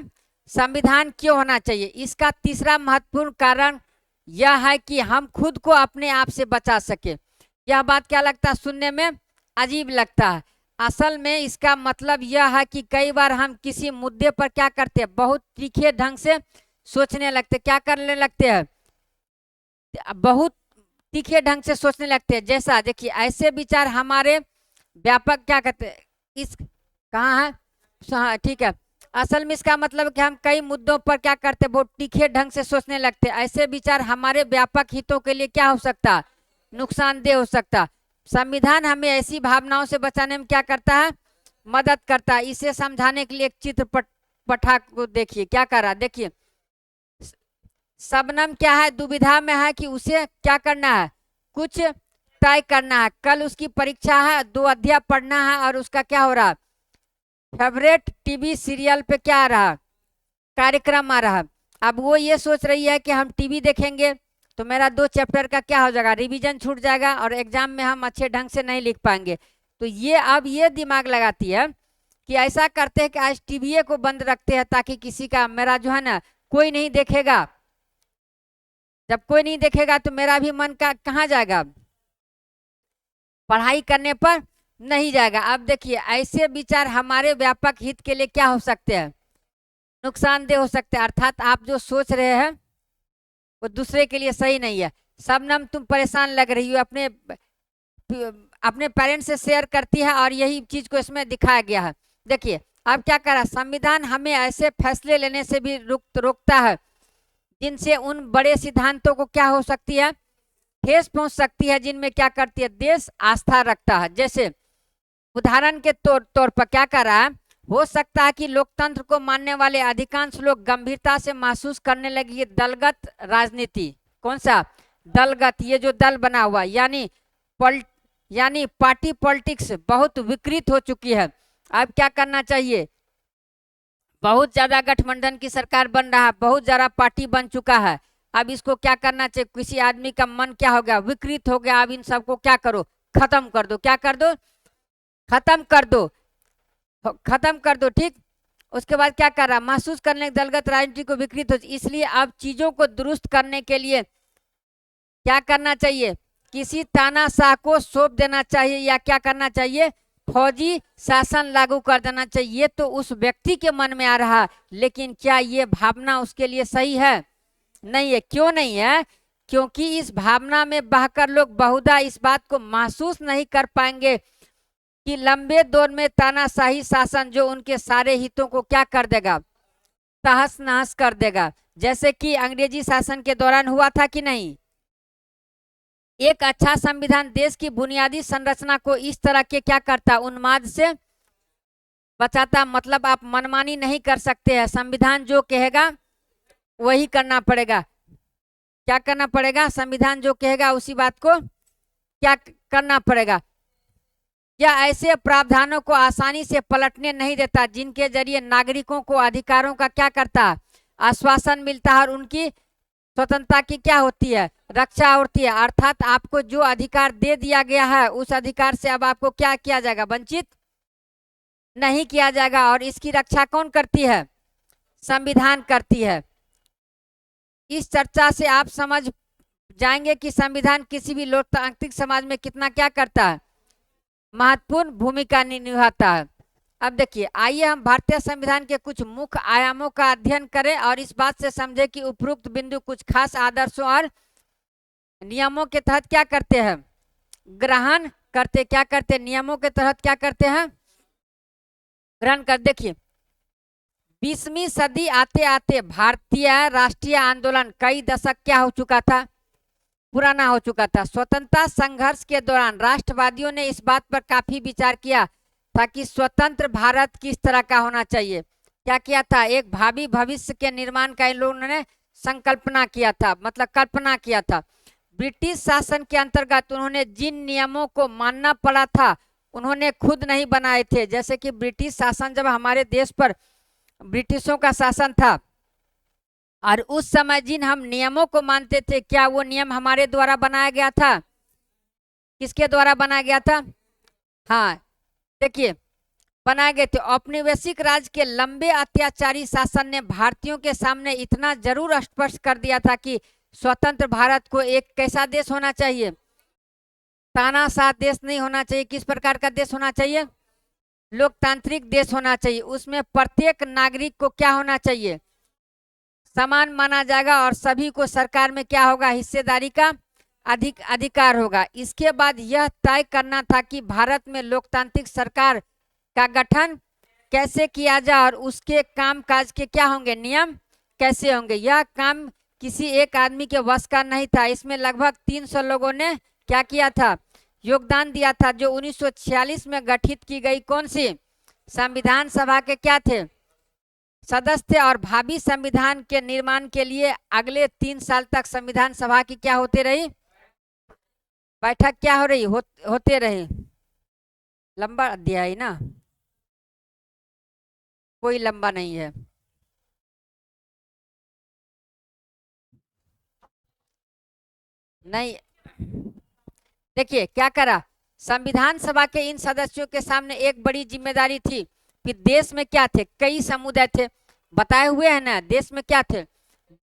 A: संविधान क्यों होना चाहिए। इसका तीसरा महत्वपूर्ण कारण यह है कि हम खुद को अपने आप से बचा सके। यह बात क्या लगता है, सुनने में अजीब लगता है। असल में इसका मतलब यह है कि कई बार हम किसी मुद्दे पर क्या करते हैं, बहुत तीखे ढंग से सोचने लगते, क्या करने लगते हैं, बहुत तीखे ढंग से सोचने लगते हैं। जैसा देखिए, ऐसे विचार हमारे व्यापक क्या कहते हैं, इस कहाँ है, हाँ ठीक है। असल में इसका मतलब कि हम कई मुद्दों पर क्या करते हैं, बहुत तीखे ढंग से सोचने लगते हैं। ऐसे विचार हमारे व्यापक हितों के लिए क्या हो सकता है, नुकसानदेह हो सकता। संविधान हमें ऐसी भावनाओं से बचाने में क्या करता है, मदद करता है। इसे समझाने के लिए एक चित्र पठा को देखिए, क्या कर रहा है, देखिए शबनम क्या है, दुविधा में है कि उसे क्या करना है, कुछ तय करना है। कल उसकी परीक्षा है, 2 अध्याय पढ़ना है और उसका क्या हो रहा, फेवरेट टीवी सीरियल पे क्या आ रहा, कार्यक्रम आ रहा। अब वो ये सोच रही है कि हम टीवी देखेंगे तो मेरा 2 चैप्टर का क्या हो जाएगा, रिवीजन छूट जाएगा और एग्जाम में हम अच्छे ढंग से नहीं लिख पाएंगे। तो ये अब ये दिमाग लगाती है कि ऐसा करते हैं कि आज टीवी को बंद रखते हैं ताकि किसी का, मेरा जो है ना, कोई नहीं देखेगा। जब कोई नहीं देखेगा तो मेरा भी मन का कहाँ जाएगा, पढ़ाई करने पर नहीं जाएगा। अब देखिए ऐसे विचार हमारे व्यापक हित के लिए क्या हो सकते हैं, नुकसानदेह हो सकते हैं। अर्थात आप जो सोच रहे हैं वो दूसरे के लिए सही नहीं है। शबनम तुम परेशान लग रही हो, अपने पेरेंट्स से शेयर करती है और यही चीज को इसमें दिखाया गया है। देखिए अब क्या करा, संविधान हमें ऐसे फैसले लेने से भी रोकता है जिनसे उन बड़े सिद्धांतों को क्या हो सकती है, ठेस पहुंच सकती है, जिनमें क्या करती है, देश आस्था रखता है। जैसे उदाहरण के तौर पर क्या कर रहा है, हो सकता है कि लोकतंत्र को मानने वाले अधिकांश लोग गंभीरता से महसूस करने लगे ये दलगत राजनीति। कौन सा दलगत, ये जो दल बना हुआ यानी पार्टी पॉलिटिक्स बहुत विकृत हो चुकी है। अब क्या करना चाहिए, बहुत ज्यादा गठबंधन की सरकार बन रहा है, बहुत ज्यादा पार्टी बन चुका है। अब इसको क्या करना चाहिए, किसी आदमी का मन क्या हो गया, विकृत हो गया। अब इन सबको क्या करो, खत्म कर दो। क्या कर दो, खत्म कर दो, खत्म कर दो, ठीक। उसके बाद क्या कर रहा, महसूस करने दलगत राजनीति को विकृत हो, इसलिए अब चीजों को दुरुस्त करने के लिए क्या करना चाहिए, किसी तानाशाह को सौंप देना चाहिए या क्या करना चाहिए, फौजी शासन लागू कर देना चाहिए। तो उस व्यक्ति के मन में आ रहा, लेकिन क्या ये भावना उसके लिए सही है, नहीं है। क्यों नहीं है, क्योंकि इस भावना में बहकर लोग बहुधा इस बात को महसूस नहीं कर पाएंगे कि लंबे दौर में तानाशाही शासन जो उनके सारे हितों को क्या कर देगा, तहस नहस कर देगा। जैसे कि अंग्रेजी शासन के दौरान हुआ था कि नहीं। एक अच्छा संविधान देश की बुनियादी संरचना को इस तरह के क्या करता, उन्माद से बचाता। मतलब आप मनमानी नहीं कर सकते हैं, संविधान जो कहेगा वही करना पड़ेगा। क्या करना पड़ेगा, संविधान जो कहेगा उसी बात को क्या करना पड़ेगा। या ऐसे प्रावधानों को आसानी से पलटने नहीं देता जिनके जरिए नागरिकों को अधिकारों का क्या करता, आश्वासन मिलता है और उनकी स्वतंत्रता की क्या होती है, रक्षा होती है। अर्थात आपको जो अधिकार दे दिया गया है उस अधिकार से अब आपको क्या किया जाएगा, वंचित नहीं किया जाएगा। और इसकी रक्षा कौन करती है, संविधान करती है। इस चर्चा से आप समझ जाएंगे कि संविधान किसी भी लोकतांत्रिक समाज में कितना क्या करता है, महत्वपूर्ण भूमिका निभाता है। अब देखिए आइए हम भारतीय संविधान के कुछ मुख्य आयामों का अध्ययन करें और इस बात से समझे कि उपरोक्त बिंदु कुछ खास आदर्शों और नियमों के तहत क्या करते हैं, ग्रहण करते, क्या करते, नियमों के तहत क्या करते हैं, ग्रहण कर। देखिए 20वीं सदी आते आते भारतीय राष्ट्रीय आंदोलन कई दशक क्या हो चुका था, पुराना हो चुका था। स्वतंत्रता संघर्ष के दौरान राष्ट्रवादियों ने इस बात पर काफी विचार किया था कि स्वतंत्र भारत किस तरह का होना चाहिए। क्या किया था, एक भावी भविष्य के निर्माण का इन लोगों ने संकल्पना किया था, मतलब कल्पना किया था। ब्रिटिश शासन के अंतर्गत उन्होंने जिन नियमों को मानना पड़ा था उन्होंने खुद नहीं बनाए थे। जैसे कि ब्रिटिश शासन, जब हमारे देश पर ब्रिटिशों का शासन था और उस समय जिन हम नियमों को मानते थे, क्या वो नियम हमारे द्वारा बनाया गया था? किसके द्वारा बनाया गया था? हाँ, देखिए, बनाए गए थे। औपनिवेशिक राज के लंबे अत्याचारी शासन ने भारतीयों के सामने इतना जरूर स्पष्ट कर दिया था कि स्वतंत्र भारत को एक कैसा देश होना चाहिए? तानाशाह देश नहीं होना चाहिए। किस प्रकार का देश होना चाहिए? लोकतांत्रिक देश होना चाहिए। उसमें प्रत्येक नागरिक को क्या होना चाहिए? समान माना जाएगा और सभी को सरकार में क्या होगा? हिस्सेदारी का अधिकार होगा। इसके बाद यह तय करना था कि भारत में लोकतांत्रिक सरकार का गठन कैसे किया जाए और उसके कामकाज के क्या होंगे? नियम कैसे होंगे? यह काम किसी एक आदमी के वश का नहीं था। इसमें लगभग 300 लोगों ने क्या किया था? योगदान दिया था, जो 1946 में गठित की गई कौन सी संविधान सभा के क्या थे? सदस्य थे। और भावी संविधान के निर्माण के लिए अगले 3 साल तक संविधान सभा की क्या होते रही? बैठक क्या हो रही? होते रहे। लंबा अध्याय ना, कोई लंबा नहीं है। नहीं, देखिए क्या करा, संविधान सभा के इन सदस्यों के सामने एक बड़ी जिम्मेदारी थी कि देश में क्या थे? कई समुदाय थे, बताए हुए हैं ना, देश में क्या थे?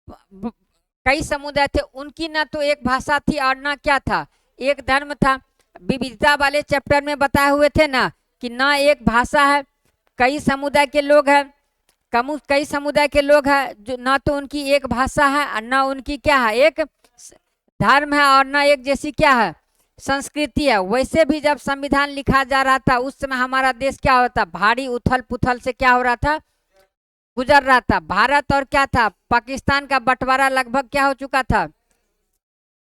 A: कई समुदाय थे। उनकी ना तो एक भाषा थी और ना क्या था? एक धर्म था। विविधता वाले चैप्टर में बताए हुए थे ना कि ना एक भाषा है, कई समुदाय के लोग हैं, कई समुदाय के लोग हैं, जो ना तो उनकी एक भाषा है और ना उनकी क्या है? एक धर्म है और ना एक जैसी क्या है? संस्कृति है। वैसे भी जब संविधान लिखा जा रहा था उस समय हमारा देश क्या होता? भारी उथल पुथल से क्या हो रहा था? गुजर रहा था। भारत और क्या था? पाकिस्तान का बंटवारा लगभग क्या हो चुका था?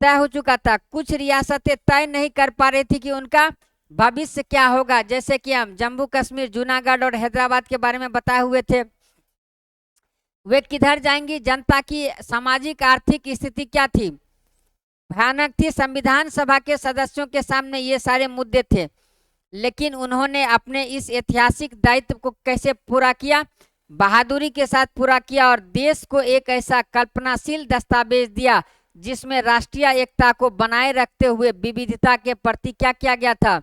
A: तय हो चुका था। कुछ रियासतें तय नहीं कर पा रही थी कि उनका भविष्य क्या होगा। जैसे कि हम जम्मू कश्मीर, जूनागढ़ और हैदराबाद के बारे में बताए हुए थे। वे किधर जाएंगी? जनता की सामाजिक आर्थिक स्थिति क्या थी? भयानक थी। संविधान सभा के सदस्यों के सामने ये सारे मुद्दे थे, लेकिन उन्होंने अपने इस ऐतिहासिक दायित्व को कैसे पूरा किया? बहादुरी के साथ पूरा किया और देश को एक ऐसा कल्पनाशील दस्तावेज दिया जिसमें राष्ट्रीय एकता को बनाए रखते हुए विविधता के प्रति क्या किया गया था?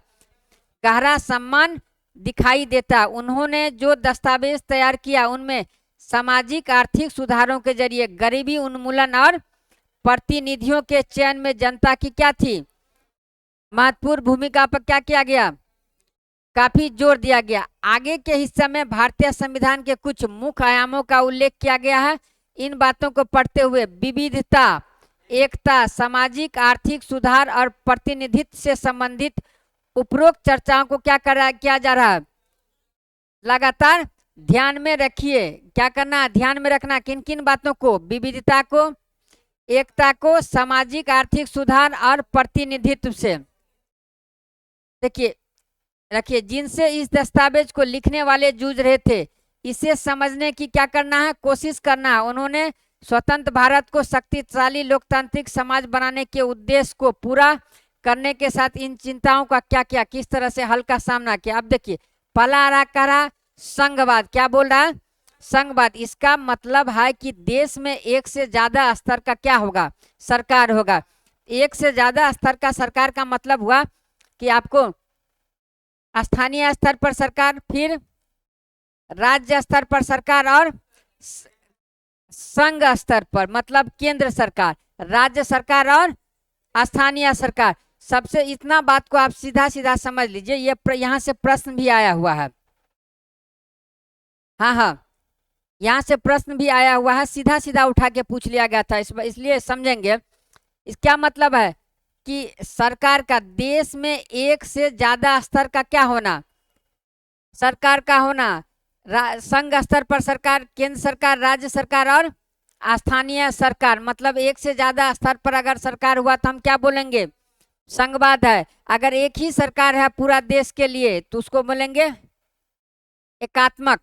A: गहरा सम्मान दिखाई देता। उन्होंने जो दस्तावेज तैयार किया उनमें सामाजिक आर्थिक सुधारों के जरिए गरीबी उन्मूलन और प्रतिनिधियों के चयन में जनता की क्या थी? महत्वपूर्ण भूमिका पर क्या किया गया? काफी जोर दिया गया। आगे के हिस्से में भारतीय संविधान के कुछ मुख्य आयामों का उल्लेख किया गया है। इन बातों को पढ़ते हुए विविधता, एकता, सामाजिक आर्थिक सुधार और प्रतिनिधित्व से संबंधित उपरोक्त चर्चाओं को क्या किया जा रहा है? लगातार ध्यान में रखिए। क्या करना? ध्यान में रखना किन किन बातों को? विविधता को, एकता को, सामाजिक आर्थिक सुधार और प्रतिनिधित्व से। देखिए, रखिए, जिनसे इस दस्तावेज को लिखने वाले जूझ रहे थे, इसे समझने की क्या करना है? कोशिश करना है। उन्होंने स्वतंत्र भारत को शक्तिशाली लोकतांत्रिक समाज बनाने के उद्देश्य को पूरा करने के साथ इन चिंताओं का क्या किया? किस तरह से हल का सामना किया? अब देखिए, पहला आ रहा संघवाद। क्या बोल रहा है? संघवाद। इसका मतलब है कि देश में एक से ज्यादा स्तर का क्या होगा? सरकार होगा। एक से ज्यादा स्तर का सरकार का मतलब हुआ कि आपको स्थानीय स्तर पर सरकार, फिर राज्य स्तर पर सरकार और संघ स्तर पर मतलब केंद्र सरकार, राज्य सरकार और स्थानीय सरकार। सबसे इतना बात को आप सीधा सीधा समझ लीजिए। ये यहाँ से प्रश्न भी आया हुआ है। हाँ हाँ, यहाँ से प्रश्न भी आया हुआ है, सीधा सीधा उठा के पूछ लिया गया था। इसलिए समझेंगे। इस क्या मतलब है कि सरकार का देश में एक से ज्यादा स्तर का क्या होना? सरकार का होना। संघ स्तर पर सरकार, केंद्र सरकार, राज्य सरकार और स्थानीय सरकार। मतलब एक से ज्यादा स्तर पर अगर सरकार हुआ तो हम क्या बोलेंगे? संघवाद है। अगर एक ही सरकार है पूरा देश के लिए तो उसको बोलेंगे एकात्मक,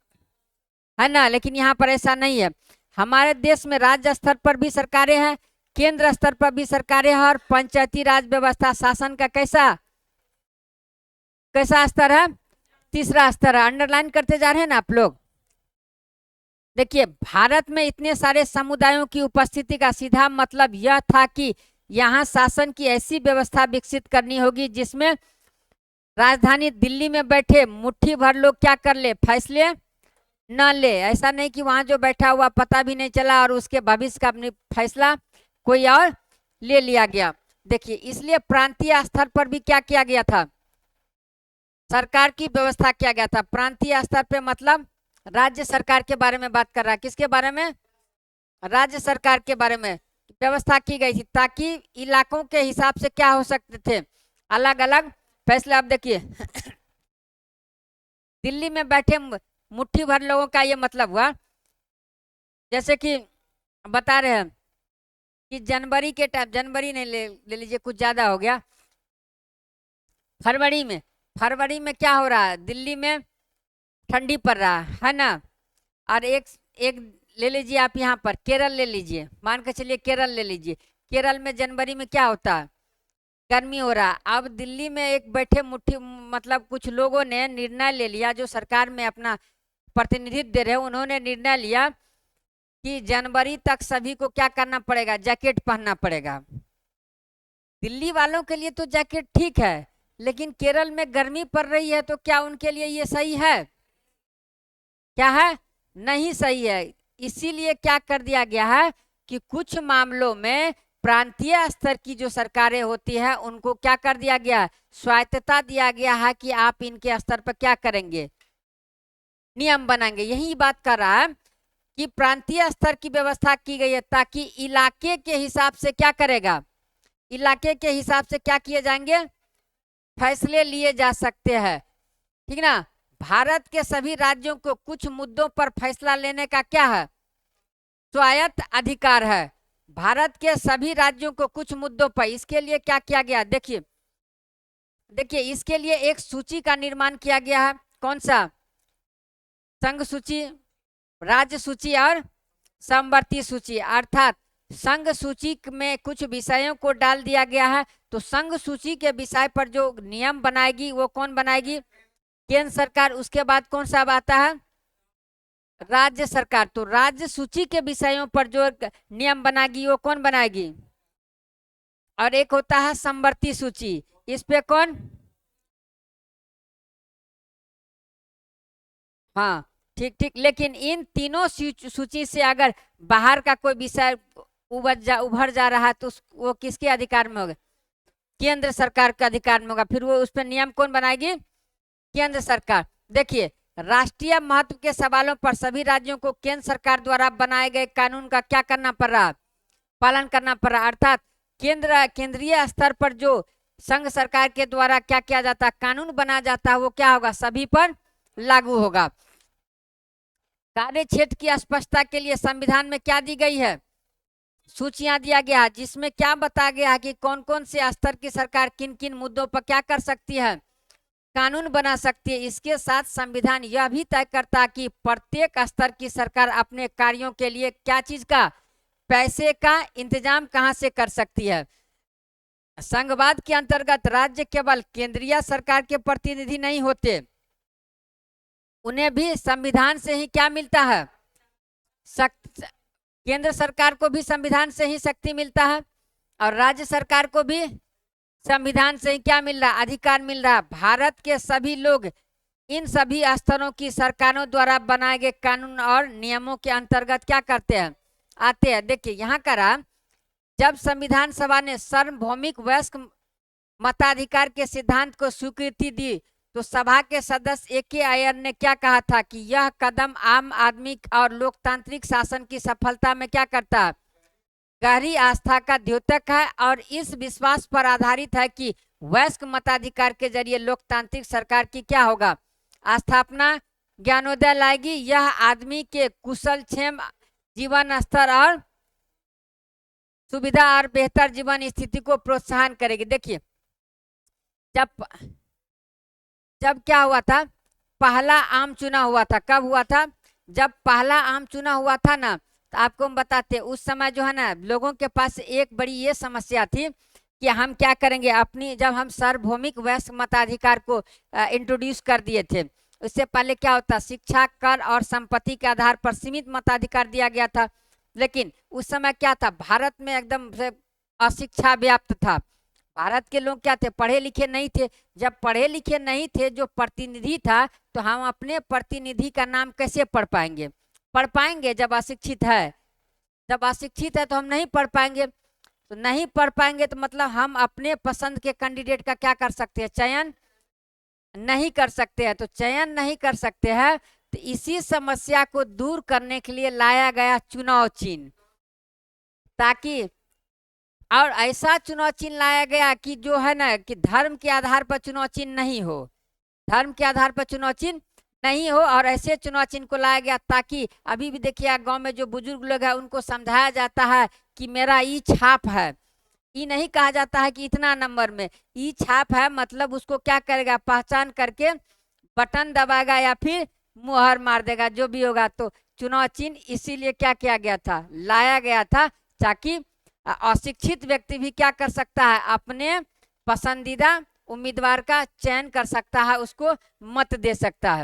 A: है ना। लेकिन यहाँ पर ऐसा नहीं है। हमारे देश में राज्य स्तर पर भी सरकारें हैं, केंद्र स्तर पर भी सरकारें हैं और पंचायती राज व्यवस्था शासन का कैसा कैसा स्तर है? तीसरा स्तर है। अंडरलाइन करते जा रहे हैं ना आप लोग? देखिए, भारत में इतने सारे समुदायों की उपस्थिति का सीधा मतलब यह था कि यहाँ शासन की ऐसी व्यवस्था विकसित करनी होगी जिसमें राजधानी दिल्ली में बैठे मुट्ठी भर लोग क्या कर ले, फैसले न ले। ऐसा नहीं कि वहां जो बैठा हुआ पता भी नहीं चला और उसके भविष्य का अपनी फैसला कोई और ले लिया गया। देखिए, इसलिए प्रांतीय स्तर पर भी क्या किया गया था, सरकार की व्यवस्था किया गया था। प्रांतीय स्तर पे मतलब राज्य सरकार के बारे में बात कर रहा है। किसके बारे में, राज्य सरकार के बारे में व्यवस्था की गई थी, ताकि इलाकों के हिसाब से क्या हो सकते थे, अलग अलग फैसले। आप देखिए दिल्ली में बैठे मुट्ठी भर लोगों का ये मतलब हुआ, जैसे कि बता रहे हैं कि जनवरी के टाइम, जनवरी नहीं ले लीजिए, कुछ ज्यादा हो गया, फरवरी में क्या हो रहा है, दिल्ली में ठंडी पड़ रहा है ना। और एक एक ले लीजिए आप, यहाँ पर केरल ले लीजिए, मान के चलिए केरल ले लीजिए, केरल में जनवरी में क्या होता है, गर्मी हो रहा है। अब दिल्ली में एक बैठे मुट्ठी मतलब कुछ लोगों ने निर्णय ले लिया, जो सरकार में अपना प्रतिनिधित्व दे रहे हैं, उन्होंने निर्णय लिया कि जनवरी तक सभी को क्या करना पड़ेगा, जैकेट पहनना पड़ेगा। दिल्ली वालों के लिए तो जैकेट ठीक है, लेकिन केरल में गर्मी पड़ रही है, तो क्या उनके लिए ये सही है, क्या है, नहीं सही है। इसीलिए क्या कर दिया गया है कि कुछ मामलों में प्रांतीय स्तर की जो सरकारें होती है उनको क्या कर दिया गया है, स्वायत्तता दिया गया है कि आप इनके स्तर पर क्या करेंगे, नियम बनाएंगे। यही बात कर रहा है कि प्रांतीय स्तर की व्यवस्था की गई है, ताकि इलाके के हिसाब से क्या करेगा, इलाके के हिसाब से क्या किए जाएंगे, फैसले लिए जा सकते हैं, ठीक ना। भारत के सभी राज्यों को कुछ मुद्दों पर फैसला लेने का क्या है, स्वायत्त अधिकार है। भारत के सभी राज्यों को कुछ मुद्दों पर, इसके लिए क्या किया गया, देखिए देखिए इसके लिए एक सूची का निर्माण किया गया है। कौन सा, संघ सूची, राज्य सूची और समवर्ती सूची। अर्थात संघ सूची में कुछ विषयों को डाल दिया गया है, तो संघ सूची के विषय पर जो नियम बनाएगी वो कौन बनाएगी, केंद्र सरकार। उसके बाद कौन सा आता है, राज्य सरकार। तो राज्य सूची के विषयों पर जो नियम बनाएगी वो कौन बनाएगी, और एक होता है समवर्ती सूची, इस पे कौन, हाँ ठीक ठीक। लेकिन इन तीनों सूची से अगर बाहर का कोई विषय उभर जा रहा है तो वो किसके अधिकार में होगा, केंद्र सरकार के अधिकार में होगा। फिर वो उस पर नियम कौन बनाएगी, केंद्र सरकार। देखिए, राष्ट्रीय महत्व के सवालों पर सभी राज्यों को केंद्र सरकार द्वारा बनाए गए कानून का क्या करना पड़ रहा, पालन करना पड़ रहा। अर्थात केंद्रीय स्तर पर जो संघ सरकार के द्वारा क्या किया जाता है, कानून बना जाता है, वो क्या होगा, सभी पर लागू होगा। कार्य क्षेत्र की स्पष्टता के लिए संविधान में क्या दी गई है, सूचियां दिया गया है, जिसमें क्या बताया गया है कि कौन कौन से स्तर की सरकार किन किन मुद्दों पर क्या कर सकती है, कानून बना सकती है। इसके साथ संविधान यह भी तय करता है कि प्रत्येक स्तर की सरकार अपने कार्यों के लिए क्या चीज का, पैसे का इंतजाम कहां से कर सकती है। संघवाद के अंतर्गत राज्य केवल केंद्रीय सरकार के प्रतिनिधि नहीं होते, उन्हें भी संविधान से ही क्या मिलता है, केंद्र सरकार को भी संविधान से ही शक्ति मिलता है, और राज्य सरकार को भी संविधान से ही क्या मिल रहा, अधिकार मिल रहा। भारत के सभी लोग इन सभी स्तरों की सरकारों द्वारा बनाए गए कानून और नियमों के अंतर्गत क्या करते हैं, आते हैं। देखिए यहाँ करा, जब संविधान सभा ने सार्वभौमिक वयस्क मताधिकार के सिद्धांत को स्वीकृति दी, तो सभा के सदस्य AK अय्यर ने क्या कहा था कि यह कदम आम आदमी और लोकतांत्रिक शासन की सफलता में क्या करता है, गहरी आस्था का द्योतक है, और इस विश्वास पर आधारित है कि वयस्क मताधिकार के जरिए लोकतांत्रिक सरकार की क्या होगा, स्थापना ज्ञानोदय लाएगी। यह आदमी के कुशल क्षेम जीवन स्तर और सुविधा और बेहतर जीवन स्थिति को प्रोत्साहन करेगी। देखिए, जब क्या हुआ था, पहला आम चुनाव हुआ था, कब हुआ था, जब पहला आम चुनाव हुआ था ना, तो आपको हम बताते, उस समय जो है ना, लोगों के पास एक बड़ी ये समस्या थी कि हम क्या करेंगे अपनी, जब हम सार्वभौमिक वयस्क मताधिकार को इंट्रोड्यूस कर दिए थे, उससे पहले क्या होता, शिक्षा, कर और संपत्ति के आधार पर सीमित मताधिकार दिया गया था। लेकिन उस समय क्या था, भारत में एकदम से अशिक्षा व्याप्त था। भारत के लोग क्या थे, पढ़े लिखे नहीं थे। जब पढ़े लिखे नहीं थे, जो प्रतिनिधि था, तो हम अपने प्रतिनिधि का नाम कैसे पढ़ पाएंगे? पढ़ पाएंगे जब अशिक्षित है। जब अशिक्षित है तो हम नहीं पढ़ पाएंगे। तो नहीं पढ़ पाएंगे तो मतलब हम अपने पसंद के कैंडिडेट का क्या कर सकते हैं, चयन नहीं कर सकते हैं। तो चयन नहीं कर सकते हैं, तो इसी समस्या को दूर करने के लिए लाया गया चुनाव चिन्ह, ताकि और ऐसा चुनाव चिन्ह लाया गया कि जो है ना, कि धर्म के आधार पर चुनाव चिन्ह नहीं हो, धर्म के आधार पर चुनाव चिन्ह नहीं हो। और ऐसे चुनाव चिन्ह को लाया गया ताकि अभी भी देखिए गांव में जो बुजुर्ग लोग हैं उनको समझाया जाता है कि मेरा ई छाप है। ई नहीं कहा जाता है कि इतना नंबर में, ई छाप है मतलब उसको क्या करेगा, पहचान करके बटन दबाएगा या फिर मुहर मार देगा, जो भी होगा। तो चुनाव चिन्ह इसीलिए क्या किया गया था, लाया गया था, ताकि अशिक्षित व्यक्ति भी क्या कर सकता है, अपने पसंदीदा उम्मीदवार का चयन कर सकता है, उसको मत दे सकता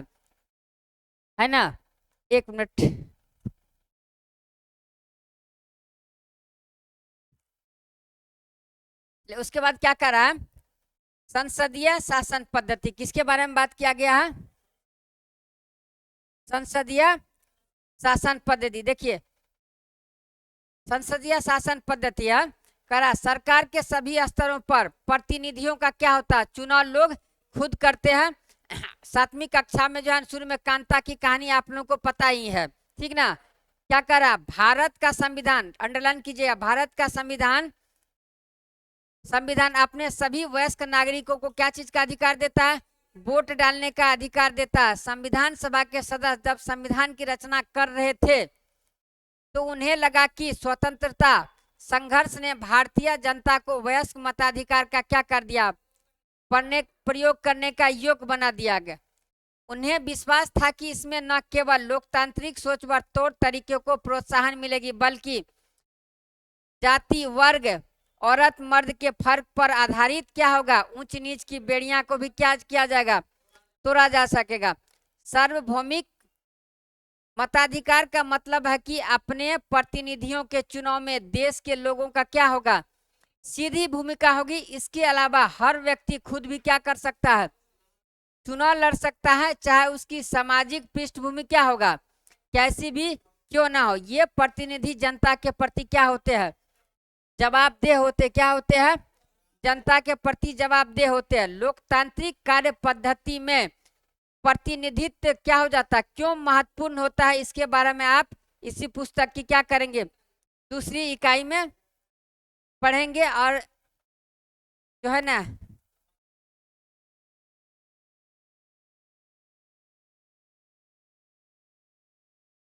A: है ना। एक मिनट, उसके बाद क्या कर रहा है, संसदीय शासन पद्धति, किसके बारे में बात किया गया है, संसदीय शासन पद्धति। देखिए संसदीय शासन पद्धति है, करा सरकार के सभी स्तरों पर प्रतिनिधियों का क्या होता है, चुनाव लोग खुद करते हैं। 7वीं कक्षा में जो है शुरू में कांता की कहानी आप लोगों को पता ही है, ठीक ना। क्या करा, भारत का संविधान, अंडरलाइन कीजिएगा, भारत का संविधान, संविधान अपने सभी वयस्क नागरिकों को क्या चीज का अधिकार देता है, वोट डालने का अधिकार देता है। संविधान सभा के सदस्य जब संविधान की रचना कर रहे थे तो उन्हें लगा कि स्वतंत्रता संघर्ष ने भारतीय जनता को वयस्क मताधिकार का क्या कर दिया, पढ़ने प्रयोग करने का योग्य बना दिया गया। उन्हें विश्वास था कि इसमें न केवल लोकतांत्रिक सोच व तौर तरीकों को प्रोत्साहन मिलेगी, बल्कि जाति, वर्ग, औरत मर्द के फर्क पर आधारित क्या होगा, ऊंच नीच की बेड़ियां को भी क्या किया जाएगा, तोड़ा जा सकेगा। सार्वभौमिक मताधिकार का मतलब है कि अपने प्रतिनिधियों के चुनाव में देश के लोगों का क्या होगा, सीधी भूमिका होगी। इसके अलावा हर व्यक्ति खुद भी क्या कर सकता है, चुनाव लड़ सकता है, चाहे उसकी सामाजिक पृष्ठभूमि क्या होगा, कैसी भी क्यों ना हो। ये प्रतिनिधि जनता के प्रति क्या होते हैं, जवाबदेह होते, क्या होते हैं, जनता के प्रति जवाबदेह होते हैं। लोकतांत्रिक कार्य पद्धति में प्रतिनिधित्व क्या हो जाता है, क्यों महत्वपूर्ण होता है, इसके बारे में आप इसी पुस्तक की क्या करेंगे, दूसरी इकाई में पढ़ेंगे। और जो है ना